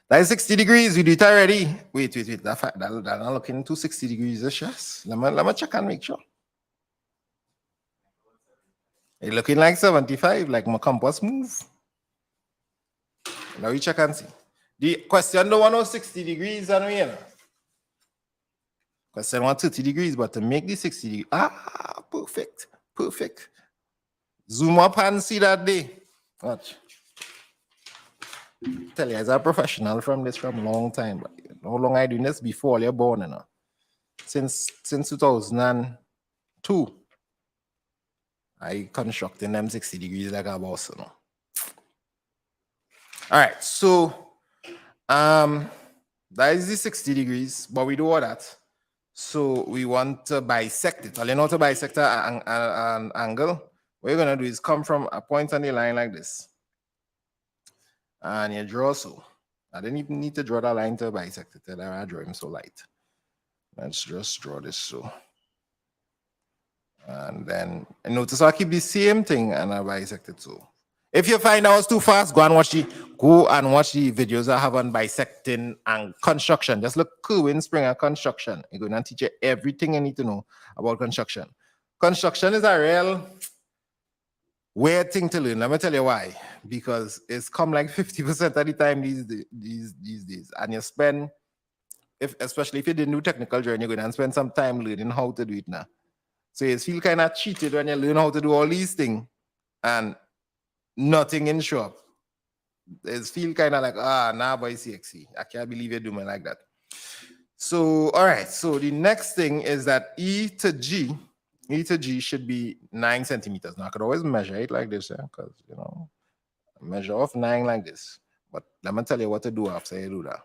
That is 60 degrees. We do it already. Wait. That not looking to 60 degrees. Yes. Let me check and make sure. It's looking like 75, like my compass move. Now we check and see. The question don't want 60 degrees and you know. Question want 30 degrees, but to make the 60 degrees. Perfect. Perfect. Zoom up and see that day. Watch. Tell you, as a professional from a long time. But how long I doing this before you're born, you know? Since 2002. I constructing them 60 degrees like a boss, you know. All right, so that is the 60 degrees, but we do all that. So we want to bisect it. You know how to bisect an angle? What you're gonna do is come from a point on the line like this. And you draw so. I didn't even need to draw that line to bisect it. I draw him so light. Let's just draw this so. And then notice I keep the same thing and I bisect it so. If you find out it's too fast, go and watch the videos I have on bisecting and construction. Just look Kerwin Springer construction. I'm going to teach you everything you need to know about construction. Construction is a real weird thing to learn. Let me tell you why. Because it's come like 50% of the time these days. And you spend, especially if you didn't do technical drawing, you're going to spend some time learning how to do it now. So you feel kind of cheated when you learn how to do all these things and nothing in show up. It feel kind of like, nah, boy, CXC. I can't believe you're doing like that. So, all right. So the next thing is that E to G should be 9 centimeters. Now I could always measure it like this, because you know, measure off 9 like this. But let me tell you what to do after you do that.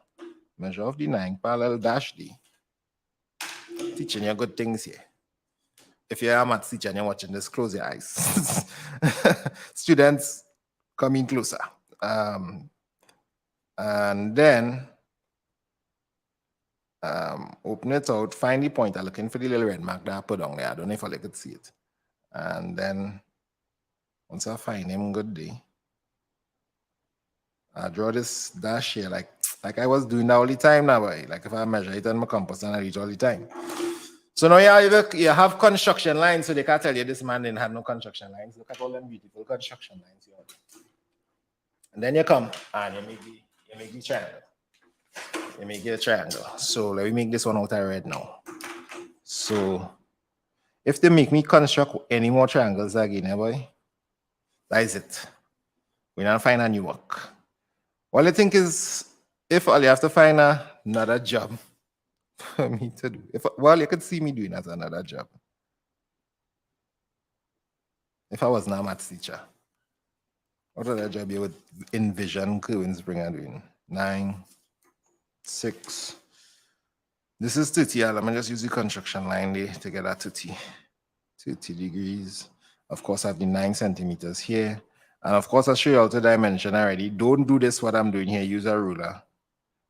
Measure off the 9, parallel dash D. Teaching you good things here. If you're a maths teacher and you're watching this, close your eyes. Students, come in closer. And then open it out, find the pointer, looking for the little red mark that I put on there. I don't know if I could see it. And then once I find him, good day. I draw this dash here like I was doing that all the time now, boy. Like if I measure it on my compass and I reach all the time. So now you have construction lines, so they can't tell you this man didn't have no construction lines. Look at all them beautiful construction lines. And then you come and you make the triangle. You make a triangle. So let me make this one out of red now. So if they make me construct any more triangles again, boy, that is it. We now find a new work. What I think is, if all you have to find another job for me to do. You could see me doing as another job. If I was not a maths teacher, what other job you would envision Kerwin Springer doing? 9, 6. This is 30. Let me just use the construction line there to get that 30 degrees. Of course, I have the 9 centimeters here. And of course, I'll show you how to dimension already. Don't do this, what I'm doing here. Use a ruler.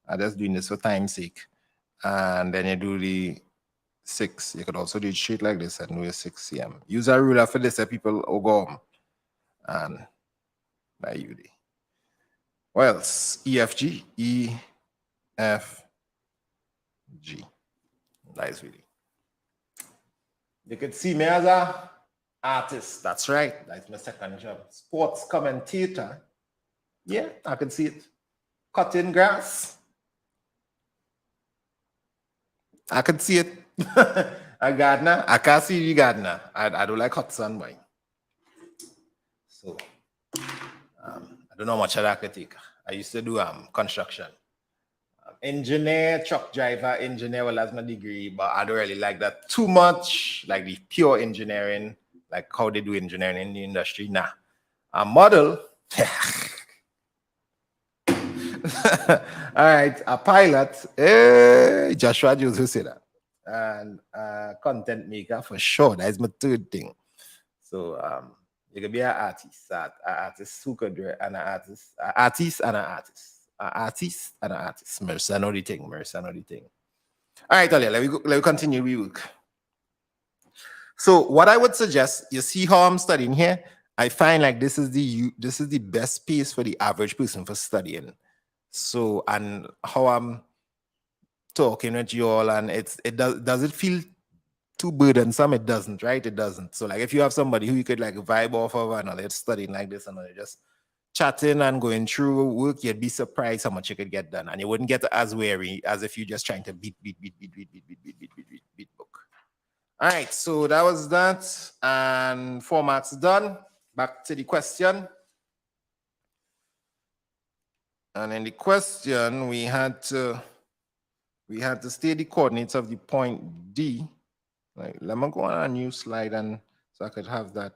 I'm just doing this for time's sake. And then you do the 6. You could also do it straight like this and do a 6 cm. Use a ruler for this, people go home. And by you. Well, EFG, EFG. Nice, really. You could see me as an artist. That's right. That's my second job. Sports commentator. Yeah, I can see it. Cutting grass. I can see it. A gardener. I can't see the gardener. I don't like hot sun, boy. So, I don't know much of that I could take. I used to do construction. engineer, truck driver, engineer, well, that's my degree, but I don't really like that too much, like the pure engineering, like how they do engineering in the industry. Nah. A model. All right, a pilot. Hey, Joshua Jones who said that. And a content maker for sure. That is my third thing. So you can be an artist who could do it, and an artist and an artist. Mercy, I know the thing. All right, Talia, let me continue. We work. So what I would suggest, you see how I'm studying here? I find like this is the best space for the average person for studying. So, and how I'm talking with you all, and does it feel too burdensome? It doesn't, right? It doesn't. So like if you have somebody who you could like vibe off of and they're studying like this and they're just chatting and going through work, you'd be surprised how much you could get done. And you wouldn't get as weary as if you're just trying to beat book. All right, so that was that. And 4 marks done. Back to the question. And in the question, we had to state the coordinates of the point D. Like, let me go on a new slide and so I could have that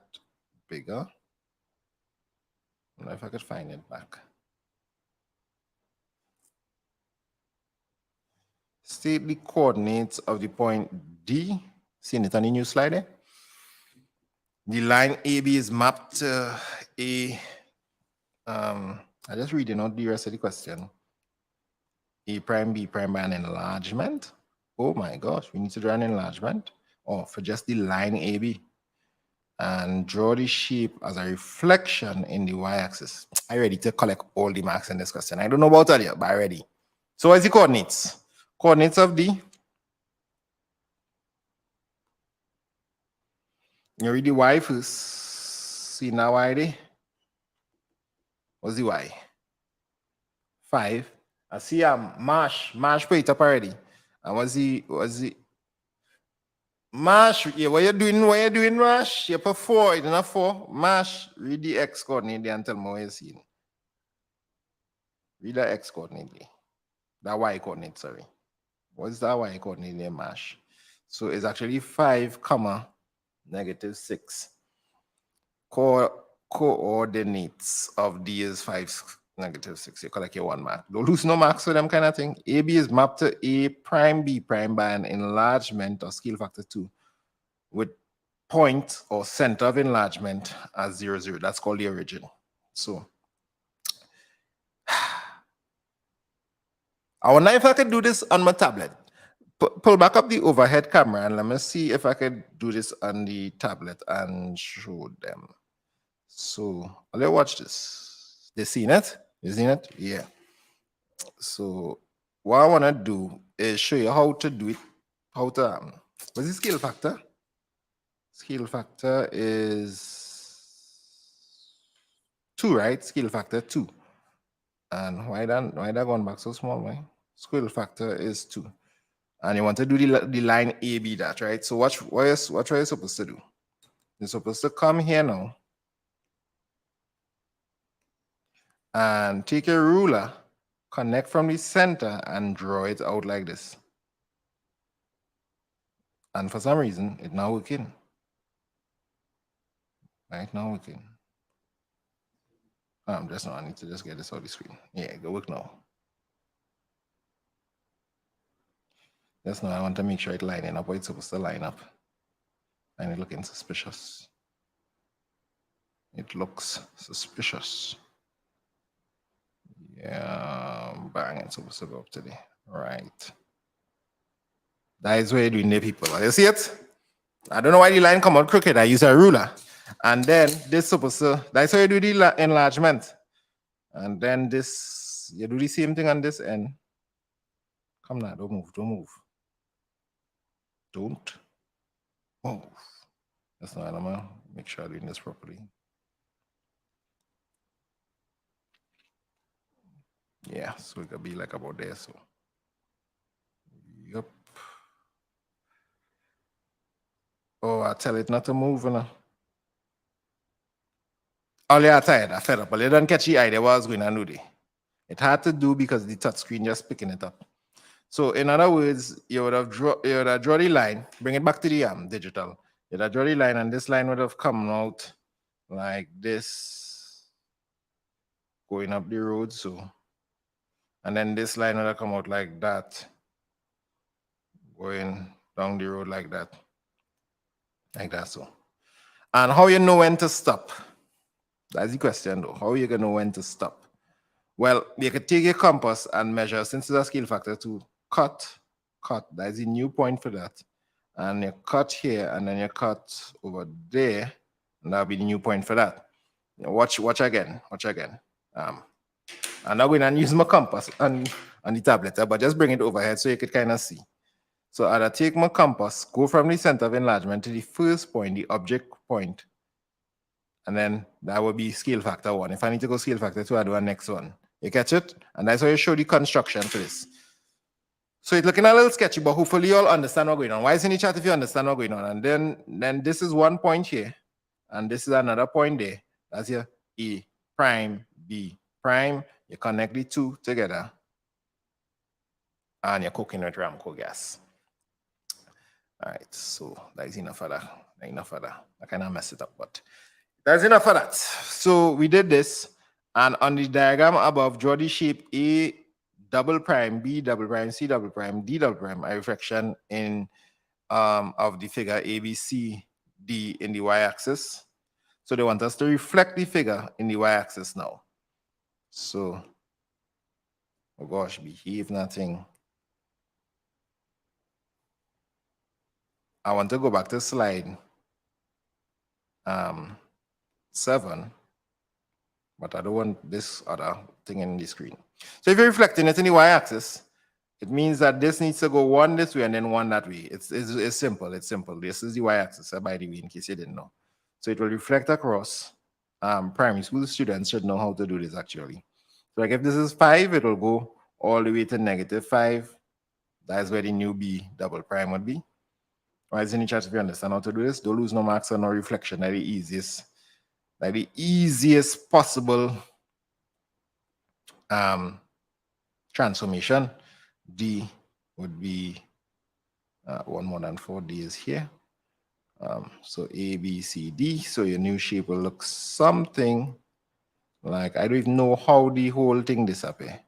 bigger. I don't know if I could find it back. State the coordinates of the point D. Seeing it on the new slide there? The line AB is mapped to a, I just reading out the rest of the question. A prime, B prime by an enlargement. Oh my gosh, we need to draw an enlargement. Oh, for just the line AB. And draw the shape as a reflection in the y-axis. I'm ready to collect all the marks in this question. I don't know about earlier, but I'm ready. So what's the coordinates? Coordinates of the, you read the y first. See now y there? What's the y? 5. I see Marsh put it up already. And what's the Marsh? Yeah, what you doing, Marsh? You put 4, it's not 4. Marsh, read the x coordinate there and tell me what you're seeing. Read the x coordinate there. That y coordinate, sorry. What's that y coordinate there, Marsh? So it's actually 5, comma, -6. Coordinates of D is 5, -6. You collect your 1 mark. Don't lose no marks for them kind of thing. AB is mapped to A prime B prime by an enlargement or scale factor 2 with point or center of enlargement as 0, 0. That's called the origin. So I wonder if I could do this on my tablet. Pull back up the overhead camera and let me see if I could do this on the tablet and show them. So let's watch this. They seen it? You seen it? Yeah. So what I want to do is show you how to do it. How to what's the scale factor? Scale factor is 2, right? Scale factor 2. And why that going back so small, right? Scale factor is 2. And you want to do the line AB that, right? So what are you supposed to do? You're supposed to come here now and take a ruler, connect from the center and draw it out like this. And for some reason, it's not working. Right, now working. I need to just get this out of the screen. Yeah, it work now. Just now I want to make sure it's lining up where it's supposed to line up. And it's looking suspicious. It looks suspicious. Yeah, bang, it's supposed to go up today. Right. That is what you're doing there, people. You see it? I don't know why the line come out crooked. I use a ruler. And then this supposed to, that's how you do the enlargement. And then this, you do the same thing on this end. Come now, don't move. Don't move. That's not, I'm gonna make sure I'm doing this properly. Yeah, so it could be like about there, so. Yep. Oh, I tell it not to move, you know. Oh, yeah, tired, I fed up, but they don't catch the idea what I was going to do there. It had to do because the touch screen just picking it up. So in other words, you would have draw the line, bring it back to the digital. You would have draw the line, and this line would have come out like this, going up the road. So, and then this line would have come out like that, going down the road like that. Like that. So, and how you know when to stop? That's the question though. How you gonna know when to stop? Well, you could take your compass and measure, since it's a scale factor, to cut. That's a new point for that. And you cut here, and then you cut over there, and that'll be the new point for that. Watch again. I'm not going to use my compass on the tablet, but just bring it overhead so you could kind of see. So I'll take my compass, go from the center of enlargement to the first point, the object point, and then that would be scale factor 1. If I need to go scale factor 2, I do a next one. You catch it? And that's how you show the construction for this. So it's looking a little sketchy, but hopefully you all understand what's going on. Why is in the chat if you understand what's going on? And then this is one point here, and this is another point there. That's your A prime, B prime. You connect the two together, and you're cooking with Ramco gas. All right, so that's enough of that. I kind of messed it up, but that's enough of that. So we did this, and on the diagram above, draw the shape A double prime, B double prime, C double prime, D double prime, a reflection in of the figure ABC D in the y-axis. So they want us to reflect the figure in the y-axis now. So, oh gosh, behave nothing. I want to go back to slide 7, but I don't want this other thing in the screen. So if you're reflecting it in the y-axis, it means that this needs to go one this way and then one that way. It's simple. It's simple. This is the y-axis, by the way, in case you didn't know. So it will reflect across. Primary school students should know how to do this actually. So like if this is 5, it will go all the way to -5. That's where the new B double prime would be. Why is any chance if you understand how to do this? Don't lose no marks or no reflection. That's the easiest possible transformation. D would be 1 more than 4. D is here. So A, B, C, D. So your new shape will look something like, I don't even know how the whole thing disappear.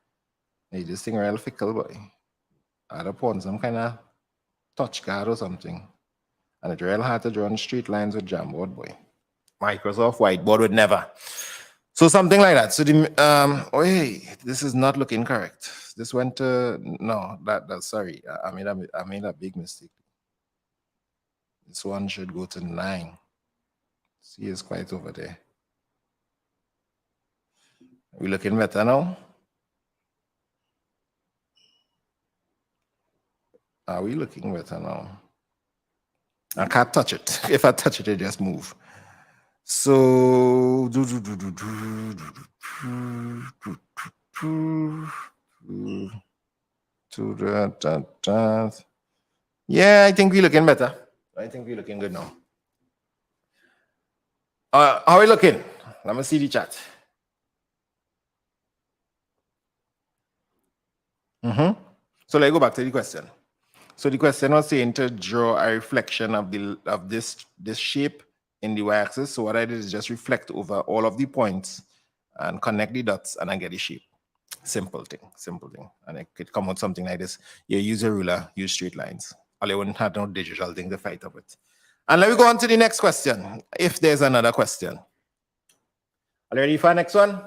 Hey, this thing real fickle, boy. I'd upon some kind of touch card or something. And it's real hard to draw on straight lines with Jamboard, boy. Microsoft Whiteboard would never. So something like that. So the oh hey, this is not looking correct. This went to no, that's sorry. I made a big mistake. This one should go to 9. C is quite over there. Are we looking better now? Are we looking better now? I can't touch it. If I touch it, it just move. So yeah, I think we're looking better. I think we're looking good now. How are we looking? Let me see the chat. So let's go back to the question. So the question was saying to draw a reflection of this shape in the y-axis. So what I did is just reflect over all of the points and connect the dots, and I get the shape. Simple thing. And it could come out something like this. You use a ruler, use straight lines. Or you wouldn't have no digital thing to fight up with. And let me go on to the next question, if there's another question. Are you ready for the next one?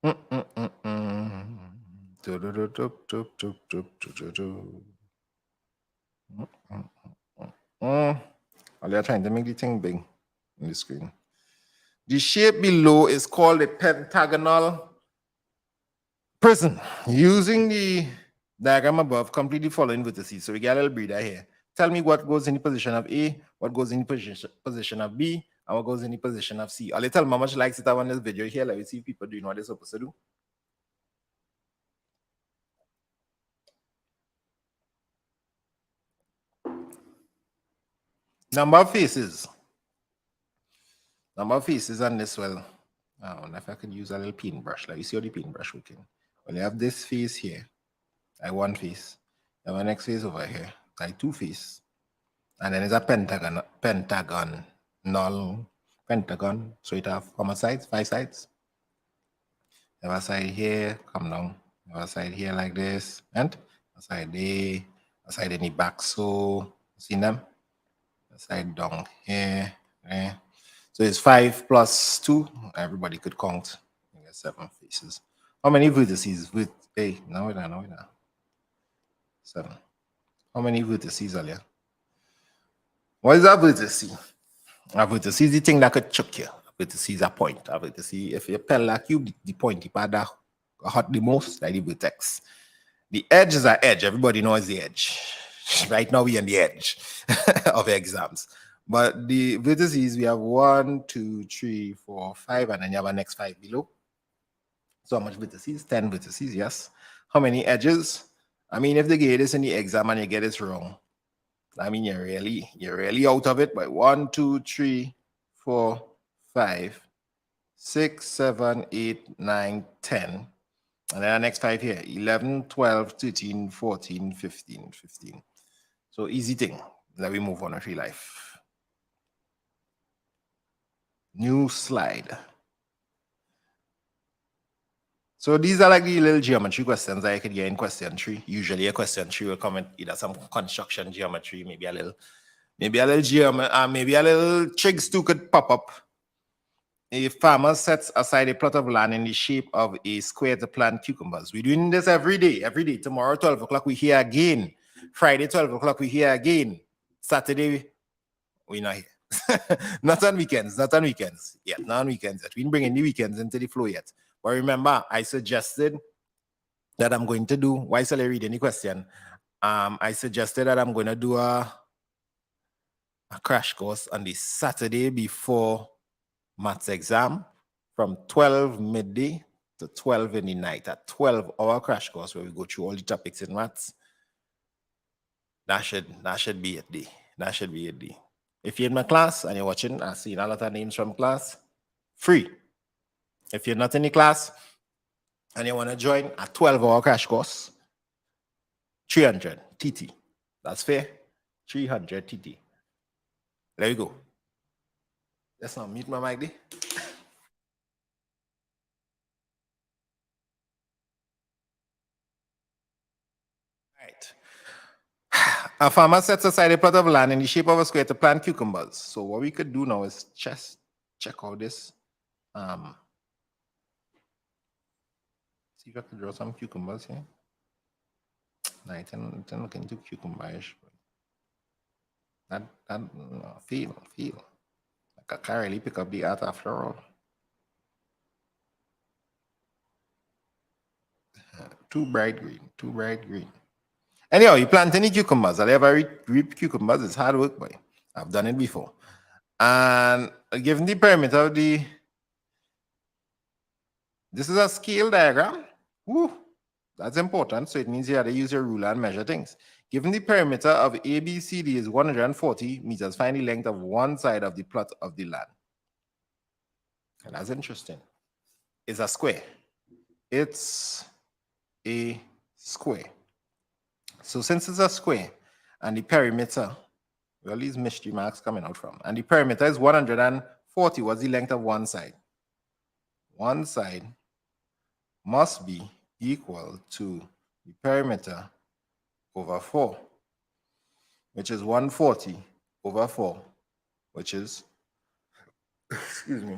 They are trying to make the thing big on the screen. The shape below is called a pentagonal prism. Using the diagram above, complete the following vertices. So we get a little breather here. Tell me what goes in the position of A, what goes in the position of B, and what goes in the position of C. I'll tell me how much likes it on this video here. Let me see if people doing what they're supposed to do. Number of faces. Number of faces on this, well, I don't know if I could use a little paintbrush. Like you see how the paintbrush working. Well, you have this face here, like one face. You have a next face over here, like two face. And then there's a pentagon, null pentagon. So it have how much sides? 5 sides. You have a side here, come down. You have a side here like this, and a side there, a side in the back. So see them? A side down here, there. So it's 5 plus 2. Everybody could count. You get 7 faces. How many vertices? With hey, now we know. 7. How many vertices are there? What is a vertice? A vertice is the thing that could choke you. A vertice is a point. A vertice, if you peel like you, the pointy part that hurt the most, like the vertex. The edge is an edge. Everybody knows the edge. Right now we're on the edge of exams. But the vertices, we have 1, 2, 3, 4, 5, and then you have a next 5 below. So how much vertices? 10 vertices, yes. How many edges? I mean, if they get this in the exam and you get this wrong, I mean, you're really out of it. But 1, 2, 3, 4, 5, 6, 7, 8, 9, 10. And then the next 5 here, 11, 12, 13, 14, 15, 15. So easy thing. Let me move on with your life. New slide. So these are like the little geometry questions that I could get in question 3. Usually a question 3 will come in either some construction geometry, maybe a little trigs too could pop up. A farmer sets aside a plot of land in the shape of a square to plant cucumbers. We're doing this every day. Tomorrow, 12 o'clock, we here again. Friday, 12 o'clock, we here again. Saturday, we're not here. Not on weekends. Yeah, not on weekends yet. We didn't bring any weekends into the flow yet. But remember, I suggested that I'm going to do, why shall I read any question? I suggested that I'm going to do a crash course on the Saturday before maths exam from 12 midday to 12 in the night, a 12-hour crash course where we go through all the topics in maths. That should be it, D. That should be it, D. If you're in my class and you're watching, I've seen a lot of names from class, free. If you're not in the class and you want to join a 12-hour crash course, 300 TT. That's fair. 300 TT. There you go. Let's not mute my mic, D. Right. A farmer sets aside a plot of land in the shape of a square to plant cucumbers. So what we could do now is just check out this. See if I can draw some cucumbers here. No, it's not looking too cucumber-ish. Feel. Like I can't really pick up the art after all. Too bright green. Anyhow, you plant any cucumbers. I'll ever reap cucumbers. It's hard work, boy. I've done it before. And given the perimeter of this is a scale diagram. Woo, that's important. So it means you have to use your ruler and measure things. Given the perimeter of ABCD is 140 meters, find the length of one side of the plot of the land. And that's interesting. It's a square. It's a square. So since it's a square and the perimeter, well, these mystery marks coming out from, and the perimeter is 140, what's the length of one side? One side must be equal to the perimeter over 4, which is 140 over 4, which is, excuse me,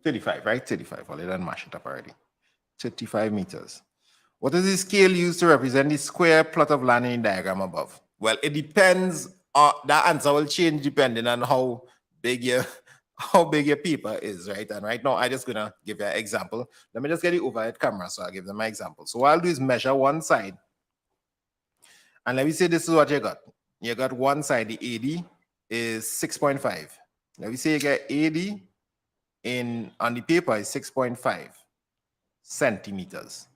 35, right? 35. Well, I didn't mash it up already. 35 meters. What is the scale used to represent the square plot of land in the diagram above? Well, it depends. That answer will change depending on how big your paper is, right? And right now, I'm just gonna give you an example. Let me just get the overhead camera so I'll give them my example. So what I'll do is measure one side. And let me say this is what you got. You got one side, the AD is 6.5. Let me say you get AD on the paper is 6.5 centimeters.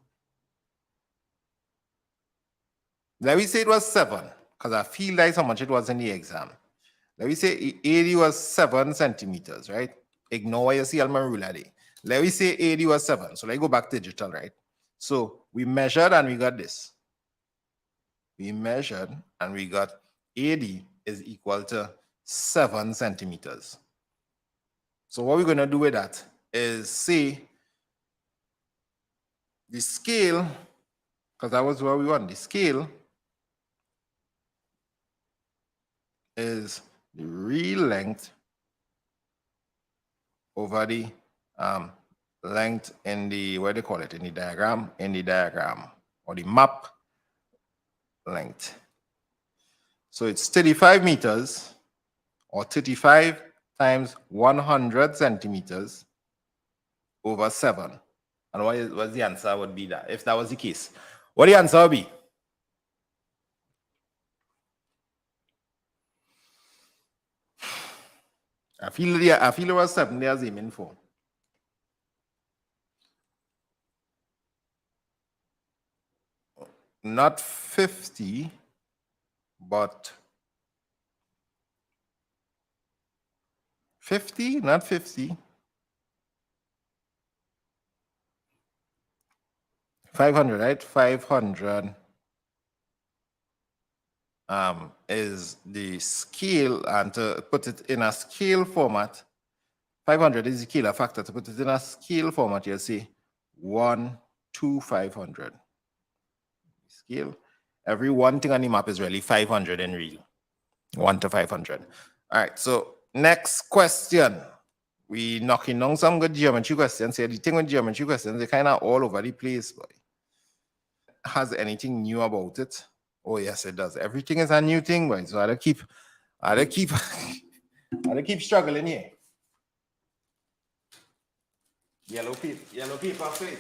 Let me say it was 7, because I feel that's how much it was in the exam. Let me say AD was 7 centimeters, right? Ignore what you see on my ruler there. Let me say AD was 7. So let's go back to digital, right? So we measured and we got this. We measured and we got AD is equal to 7 centimeters. So what we're going to do with that is say the scale, because that was what we want, the scale is the real length over the length in the, what do they call it, in the diagram, or the map length. So it's 35 meters or 35 times 100 centimeters over 7. And what's the answer would be that, if that was the case? What the answer would be? I feel it was 7 there's aiming for. Not 50, but 50, not 50. 500, right? 500 is the scale, and to put it in a scale format, 500 is the scalar factor. To put it in a scale format, you'll see 1 to 500. Scale. Every one thing on the map is really 500 in real. 1 to 500. All right, so next question. We knocking down some good geometry questions here. The thing with geometry questions, they're kind of all over the place, boy. Has anything new about it? Oh yes, it does. Everything is a new thing, boy. So I keep struggling here. Yellow paper plate.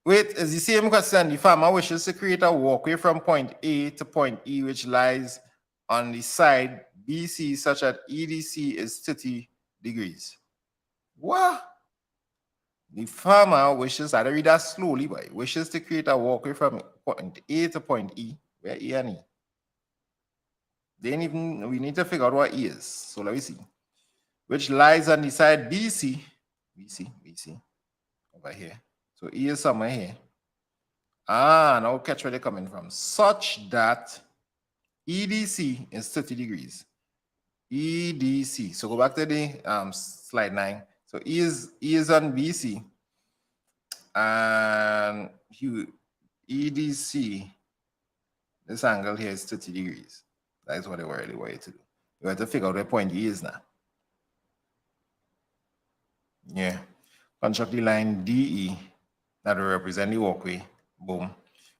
Wait, is the same question. The farmer wishes to create a walkway from point A to point E, which lies on the side BC, such that EDC is 30 degrees. What? The farmer wishes, I read that slowly, boy, wishes to create a walkway from point A to point E, where E and E. We need to figure out what E is. So let me see. Which lies on the side BC, over here. So E is somewhere here. Now catch where they're coming from. Such that EDC is 30 degrees. EDC. So go back to the slide 9. So E is on BC. And EDC, this angle here is 30 degrees. That's what they were really wanting to do. You have to figure out where point E is now. Yeah. Construct the line DE that will represent the walkway. Boom.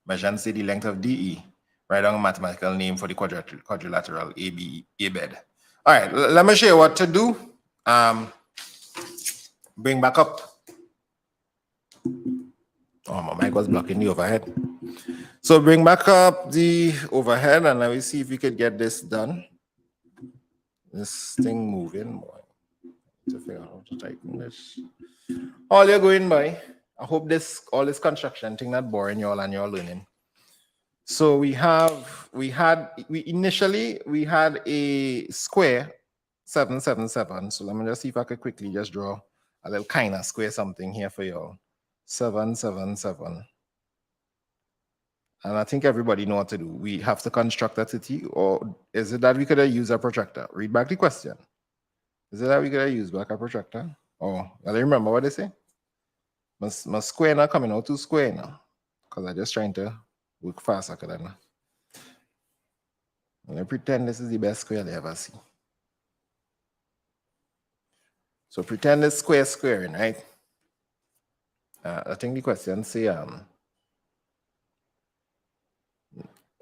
Measure and say the length of DE. Write down a mathematical name for the quadrilateral A bed. All right, let me show you what to do. Bring back up. Oh, my mic was blocking the overhead. So bring back up the overhead and let me see if we could get this done. This thing moving, boy. To figure out how to tighten this. All you're going by. I hope all this construction thing not boring y'all and you're learning. So we initially had a square 777. So let me just see if I could quickly just draw a little kind of square something here for y'all. 777. And I think everybody know what to do. We have to construct a TT, or is it that we could have used a protractor? Read back the question. Is it that we could have used back a protractor? Oh, I don't remember what they say. My square not coming out too square now. Because I'm just trying to work faster. I pretend this is the best square I ever see. So pretend this squaring, right? I think the question say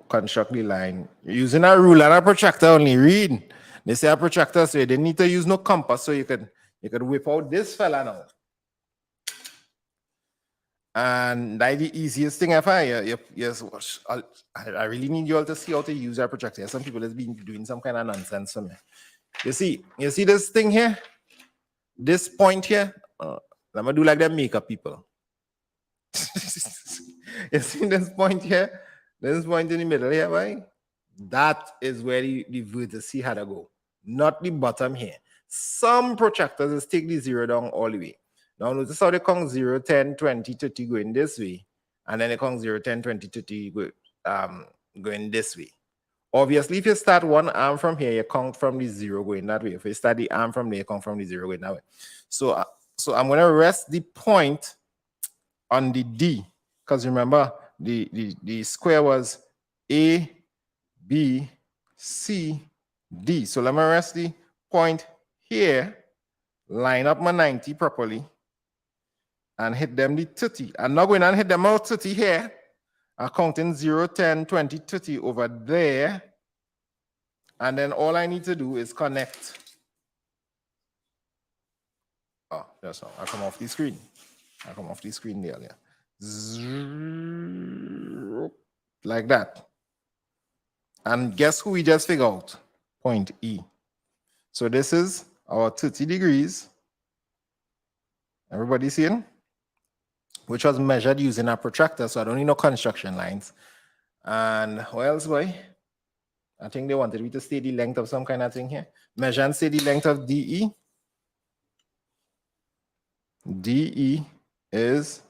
construct the line using a ruler and a protractor only. Read. They say a protractor, so they need to use no compass, so you could whip out this fella now. And that's the easiest thing ever. Yes, I really need you all to see how to use a protractor. Some people have been doing some kind of nonsense for me. You see this thing here? This point here? Let me do like them makeup people. You see this point here? This point in the middle here, right? That is where the vertex had to go. not the bottom here. Some protractors is take the 0 down all the way. Now notice how they come 0, 10, 20, 30 going this way. And then they come 0, 10, 20, 30 going this way. Obviously, if you start one arm from here, you count from the 0 going that way. If you start the arm from there, you count from the 0 going that way. So I'm going to rest the point on the D, because remember, the square was A, B, C, D. So let me rest the point here, line up my 90 properly, and hit them the 30. I'm not going to hit them out 30 here. I'm counting 0, 10, 20, 30 over there. And then all I need to do is connect. Oh, that's not. I come off the screen. I come off the screen there. Like that. And guess who we just figured out? Point E. So this is our 30 degrees. Everybody seeing? Which was measured using a protractor, so I don't need no construction lines. And what else, boy? I think they wanted me to say the length of some kind of thing here. Measure and say the length of DE. DE is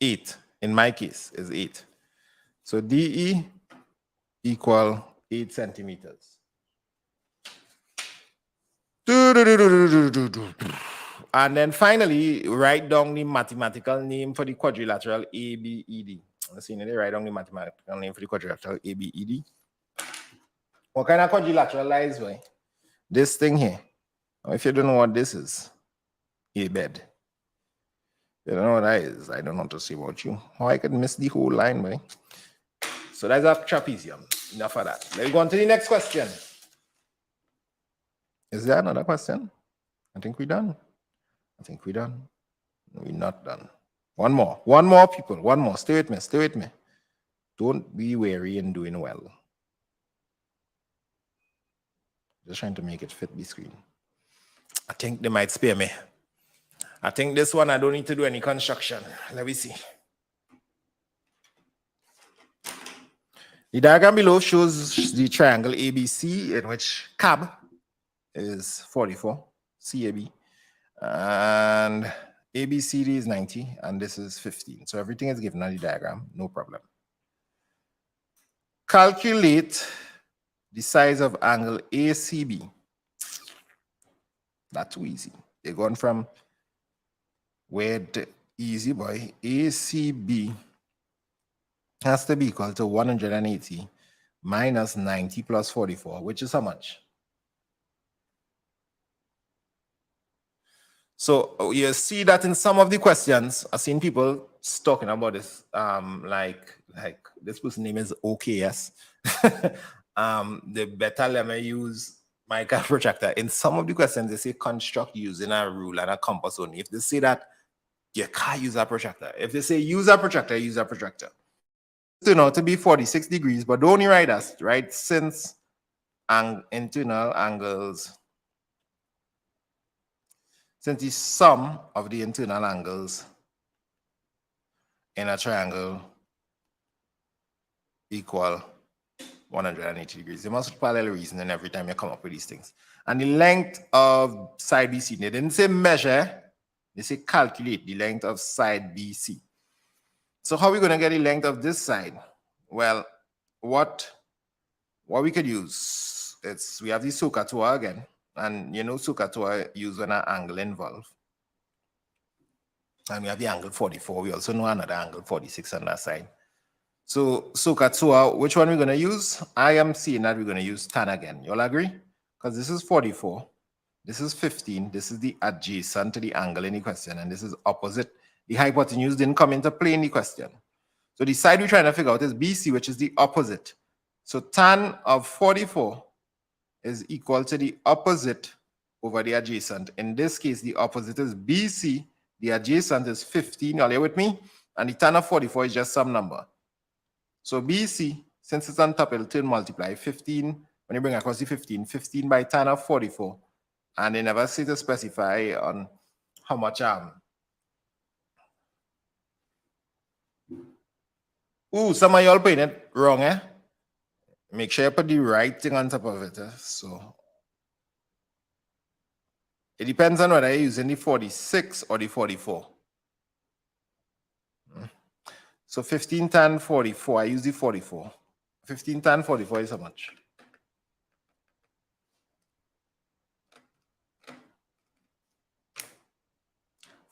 8. In my case, is 8. So DE equal 8 centimeters. And then finally, write down the mathematical name for the quadrilateral ABED. Let's see, they write down the mathematical name for the quadrilateral ABED. What kind of quadrilateral lies, boy? This thing here. If you don't know what this is, A-bed. You don't know what that is. I don't know what to say about you. How I could miss the whole line, boy. So that's a trapezium. Enough of that. Let's go on to the next question. Is there another question? I think we're done. I think we're done. We're not done. One more. One more, people. One more. Stay with me. Stay with me. Don't be weary in doing well. Just trying to make it fit the screen. I think they might spare me. I think this one, I don't need to do any construction. Let me see. The diagram below shows the triangle ABC, in which CAB is 44, CAB, and ABCD is 90, and this is 15. So everything is given on the diagram, no problem. Calculate the size of angle ACB. That's too easy. They're going from where the easy boy, ACB has to be equal to 180 minus 90 plus 44, which is how much? So you see that in some of the questions, I've seen people talking about this, like this person's name is OKS. The better let me use my protractor. In some of the questions, they say construct using a rule and a compass only. If they say that, you can't use a protractor. If they say use a protractor, use a protractor. You know, to be 46 degrees, but don't you write us, right? Since internal angles, since the sum of the internal angles in a triangle equal 180 degrees. There must be parallel reasoning every time you come up with these things. And the length of side BC, they didn't say measure, they say calculate the length of side BC. So how are we going to get the length of this side? Well, what we could use, we have the SOHCAHTOA again. And you know SOHCAHTOA used when an angle involved. And we have the angle 44. We also know another angle 46 on that side. So SOHCAHTOA, which one we're going to use? I am seeing that we're going to use tan again. You all agree? Because this is 44. This is 15. This is the adjacent to the angle in the question. And this is opposite. The hypotenuse didn't come into play in the question. So the side we're trying to figure out is BC, which is the opposite. So tan of 44 is equal to the opposite over the adjacent. In this case, the opposite is BC. The adjacent is 15. Are you with me? And the tan of 44 is just some number. So BC, since it's on top, it'll turn multiply 15. When you bring across the 15, 15 by tan of 44. And they never say to specify on how much Ooh, some of y'all putting it wrong, eh? Make sure you put the right thing on top of it. So It depends on whether you're using the 46 or the 44. So 15 tan 44, I use the 44. 15 tan 44 is how much?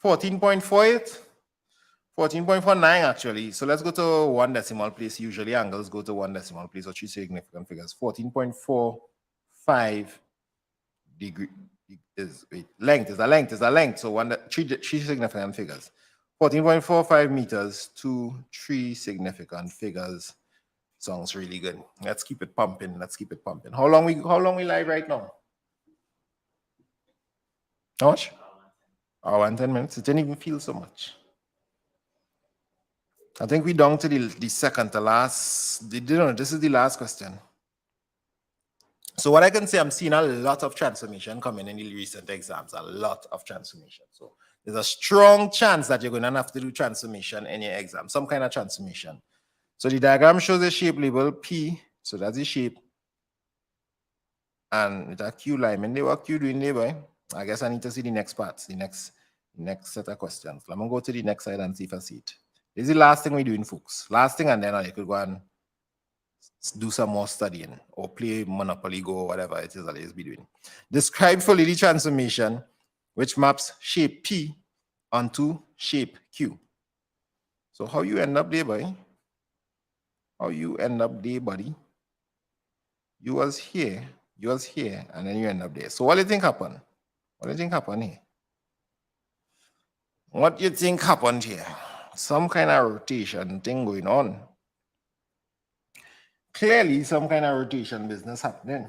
14.48? 14.49 actually. So let's go to one decimal place. Usually angles go to one decimal place or three significant figures. 14.45 degree is length is a length. So three significant figures. 14.45 meters to three significant figures. Sounds really good. Let's keep it pumping. How long we live right now? How much? Hour and 10 minutes. It didn't even feel so much. I think we're down to the second to last. This is the last question. So what I can say, I'm seeing a lot of transformation coming in the recent exams, a lot of transformation. So there's a strong chance that you're going to have to do transformation in your exam, some kind of transformation. So the diagram shows a shape labeled P. So that's the shape. And with a Q line, and what Q doing there, boy? I guess I need to see the next part, the next set of questions. I'm going to go to the next side and see if I see it. This is the last thing we're doing, folks. Last thing, and then you could go and do some more studying or play Monopoly Go or whatever it is that you'll be doing. Describe fully the transformation which maps shape P onto shape Q. So how you end up there, boy? How you end up there, buddy? You was here, and then you end up there. So what do you think happened? What do you think happened here? What do you think happened here? Some kind of rotation thing going on. Clearly, some kind of rotation business happening.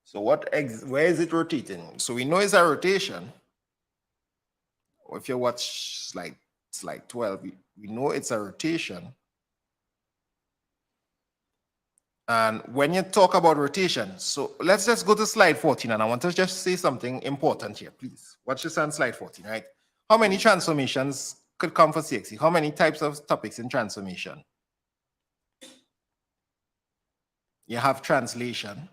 So where is it rotating? So we know it's a rotation. Or if you watch slide 12, we know it's a rotation. And when you talk about rotation, so let's just go to slide 14, and I want to just say something important here, please. Watch this on slide 14, right? How many transformations could come for CSEC? How many types of topics in transformation? You have translation,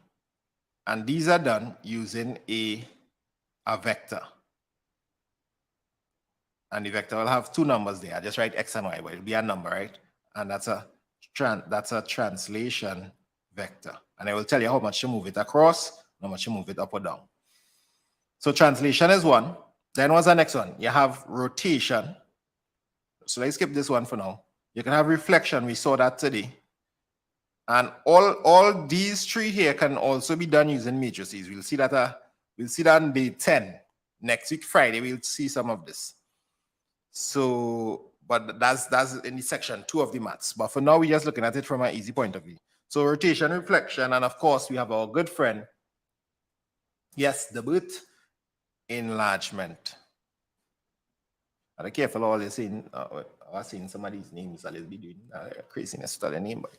and these are done using a vector. And the vector will have two numbers there. I just write X and Y, but it'll be a number, right? And that's a translation vector. And I will tell you how much to move it across, how much to move it up or down. So translation is one. Then what's the next one? You have rotation. So let's skip this one for now. You can have reflection. We saw that today. And all these three here can also be done using matrices. We'll see that on day 10. Next week, Friday, we'll see some of this. So, but that's in the section 2 of the maths. But for now, we're just looking at it from an easy point of view. So rotation, reflection, and of course, we have our good friend. Yes, the boot enlargement. And be careful all you're saying. I've seen some of these names that will be doing craziness to the name. But.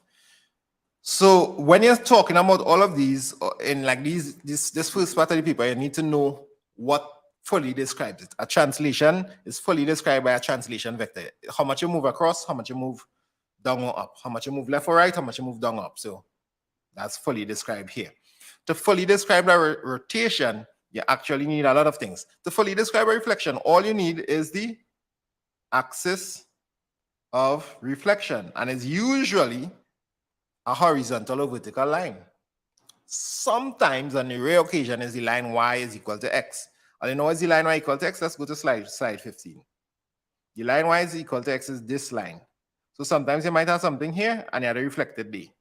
So when you're talking about all of these in like this first part of the paper, you need to know what fully describes it. A translation is fully described by a translation vector. How much you move across, how much you move down or up, how much you move left or right, how much you move down or up. So that's fully described here. To fully describe the rotation, you actually need a lot of things. To fully describe a reflection, all you need is the axis of reflection, and it's usually a horizontal or vertical line. Sometimes, on the rare occasion, is the line y is equal to x. And you know what's the line y equal to x? Let's go to slide 15. The line y is equal to x is this line. So sometimes you might have something here and you have a reflected day.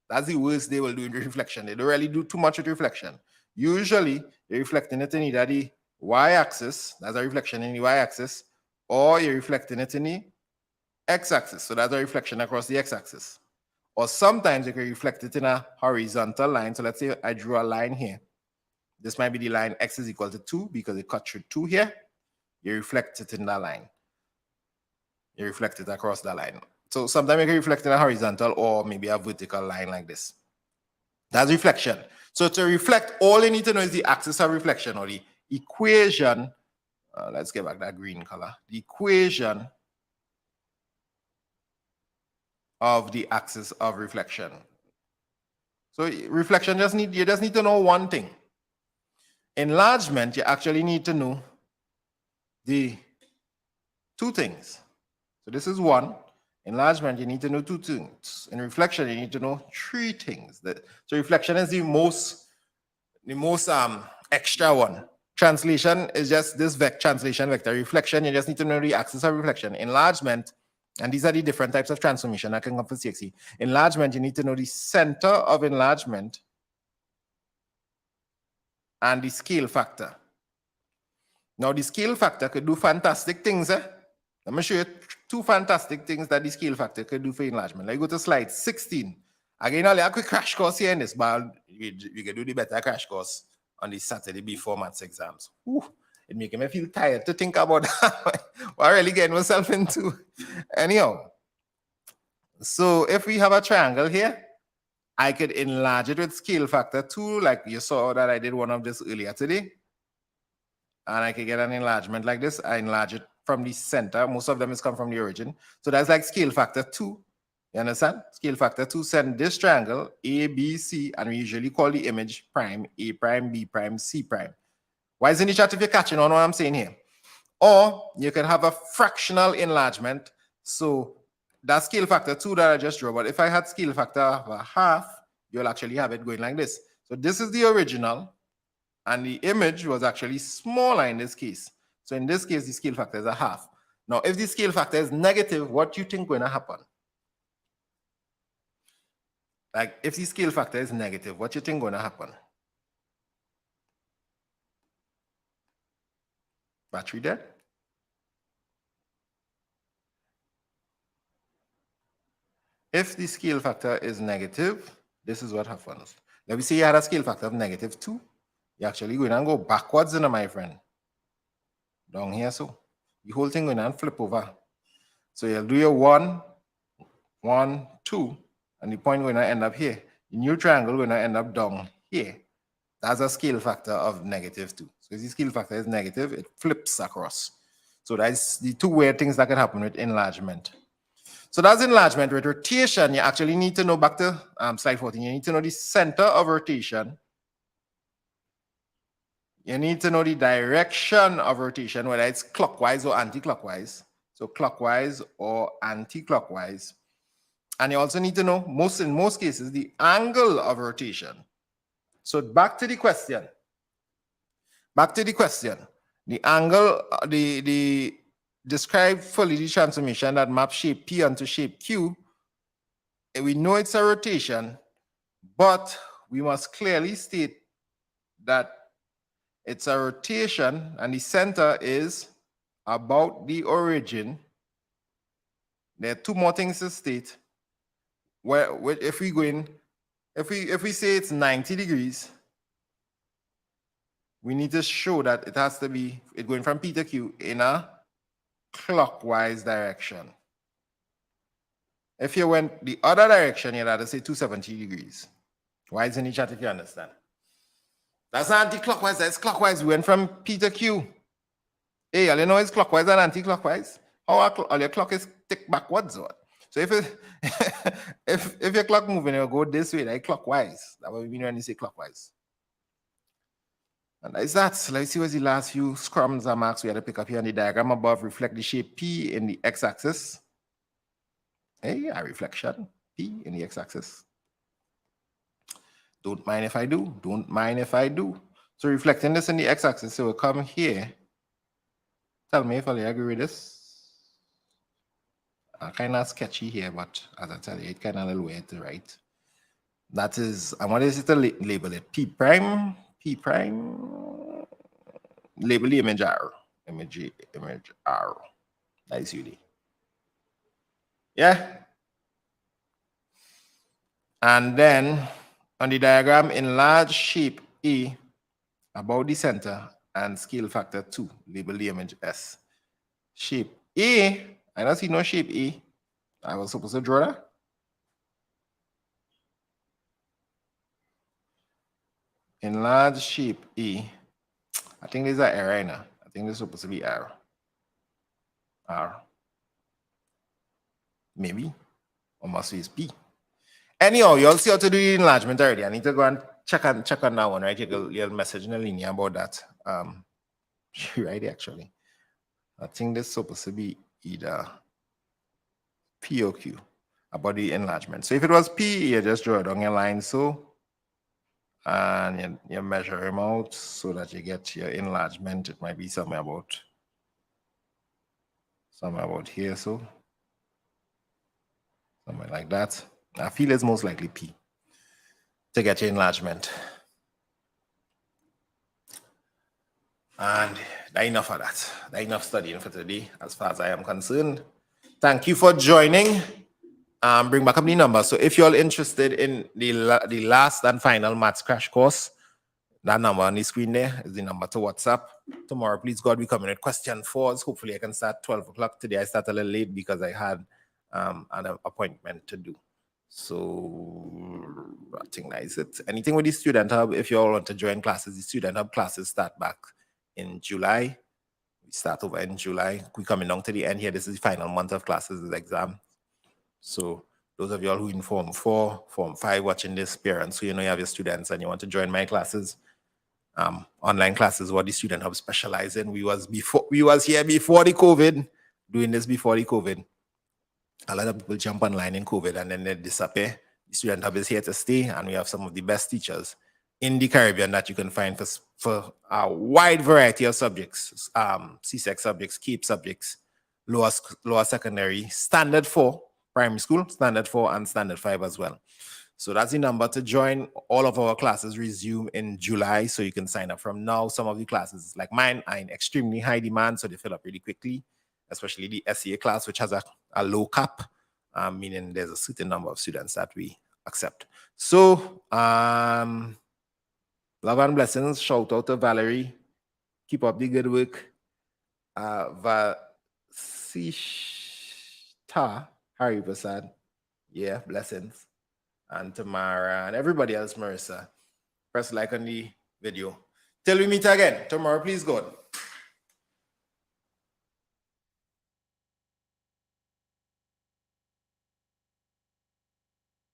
That's the worst they will do in the reflection. They don't really do too much with reflection. Usually, you're reflecting it in either the y-axis, that's a reflection in the y-axis, or you're reflecting it in the x-axis. So that's a reflection across the x-axis. Or sometimes you can reflect it in a horizontal line. So let's say I drew a line here. This might be the line x is equal to 2 because it cut through 2 here. You reflect it in that line. You reflect it across that line. So sometimes you can reflect in a horizontal or maybe a vertical line like this. That's reflection. So to reflect, all you need to know is the axis of reflection or the equation. Let's get back that green color. The equation of the axis of reflection. So reflection you just need to know one thing. Enlargement, you actually need to know the two things. So this is one. Enlargement, you need to know two things. In reflection, you need to know three things. So reflection is the most extra one. Translation is just this translation vector. Reflection, you just need to know the axis of reflection. Enlargement, and these are the different types of transformation that can come for CXC. Enlargement, you need to know the center of enlargement and the scale factor. Now, the scale factor could do fantastic things. Let me show you two fantastic things that the scale factor could do for enlargement. Let's go to slide 16. Again, I'll have a quick crash course here in this, but we can do the better crash course on the Saturday before maths exams. Whew, it makes me feel tired to think about what I really getting myself into. Anyhow, so if we have a triangle here, I could enlarge it with scale factor 2, like you saw that I did one of this earlier today. And I can get an enlargement like this. I enlarge it from the center. Most of them is come from the origin. So that's like scale factor 2. You understand? Scale factor 2 send this triangle A, B, C, and we usually call the image prime, A prime, B prime, C prime. Why is in the chat if you're catching on what I'm saying here? Or you can have a fractional enlargement. So that scale factor 2 that I just drew, but if I had scale factor of a half, you'll actually have it going like this. So this is the original. And the image was actually smaller in this case. So in this case, the scale factor is a half. Now, if the scale factor is negative, what do you think going to happen? Like, if the scale factor is negative, what do you think going to happen? Battery dead? If the scale factor is negative, this is what happens. Let me say you had a scale factor of negative 2. You're actually going to go backwards, my friend. Down here, so. The whole thing going to flip over. So you'll do your 1, 1, 2, and the point going to end up here. The new triangle going to end up down here. That's a scale factor of negative 2. So if the scale factor is negative, it flips across. So that's the two weird things that can happen with enlargement. So that's enlargement. With rotation, you actually need to know, back to slide 14, you need to know the center of rotation. You need to know the direction of rotation, whether it's clockwise or anti-clockwise. So clockwise or anti-clockwise. And you also need to know, in most cases, the angle of rotation. So back to the question. The angle, the describe fully the transformation that maps shape P onto shape Q. And we know it's a rotation, but we must clearly state that it's a rotation and the center is about the origin. There are two more things to state. Where if we go in, if we say it's 90 degrees, we need to show that it has to be going from P to Q in a clockwise direction. If you went the other direction, you'd have to say 270 degrees. Why is in the chat if you understand? That's not anti-clockwise, that's clockwise. We went from P to Q. Hey, all you know is clockwise and anti-clockwise. How all your clock is tick backwards or what? So if your clock moving, it'll go this way, like clockwise. That's what we mean when you say clockwise. And that's that. So let's see what's the last few scrums and marks we had to pick up here on the diagram above. Reflect the shape P in the x-axis. Hey, a reflection P in the x-axis. Don't mind if I do. Don't mind if I do. So reflecting this in the x-axis, so we'll come here. Tell me if I agree with this. Kind of sketchy here, but as I tell you, it's kind of a little weird to write. That is, and what is it to label it? P prime, P prime. Label the image R. Image R. Nice, Judy. Yeah. And then on the diagram, enlarge shape A about the center and scale factor 2. Label the image S. Shape A. I don't see no shape A. I was supposed to draw that. Enlarge shape A. I think there's an error in there. I think there's supposed to be R. R. Maybe. Or must be P. Anyhow, you all see how to do the enlargement already. I need to go and check on that one, right? You'll message Nalini about that. Right, actually. I think this is supposed to be either P or Q about the enlargement. So if it was P, you just draw it on your line so, and you measure them out so that you get your enlargement. It might be somewhere about here, so somewhere like that. I feel it's most likely P to get your enlargement. And that's enough of that. That's enough studying for today, as far as I am concerned. Thank you for joining. Bring back up the number. So if you're all interested in the last and final maths crash course, that number on the screen there is the number to WhatsApp. Tomorrow, please God, we come in with question 4s. Hopefully I can start 12 o'clock. Today I start a little late because I had an appointment to do. So I think that is it. Anything with the Student Hub, if you all want to join classes, the Student Hub classes start back in July. We start over in July. We're coming down to the end here. This is the final month of classes, this exam. So those of you all who in Form 4, Form 5 watching this, parents, so you know you have your students and you want to join my classes, online classes, what the Student Hub specialize in. We was here before the COVID, doing this before the COVID. A lot of people jump online in COVID and then they disappear. The Student Hub is here to stay, and we have some of the best teachers in the Caribbean that you can find for a wide variety of subjects, CSEC subjects, CAPE subjects, lower secondary, standard 4, primary school, standard 4, and standard 5 as well. So that's the number to join. All of our classes resume in July, so you can sign up from now. Some of the classes, like mine, are in extremely high demand, so they fill up really quickly, especially the SEA class, which has a low cap, meaning there's a certain number of students that we accept. So, love and blessings. Shout out to Valerie. Keep up the good work. Vasishta Hari Prasad. Yeah, blessings. And Tamara and everybody else, Marissa. Press like on the video. Till we meet again tomorrow, please God.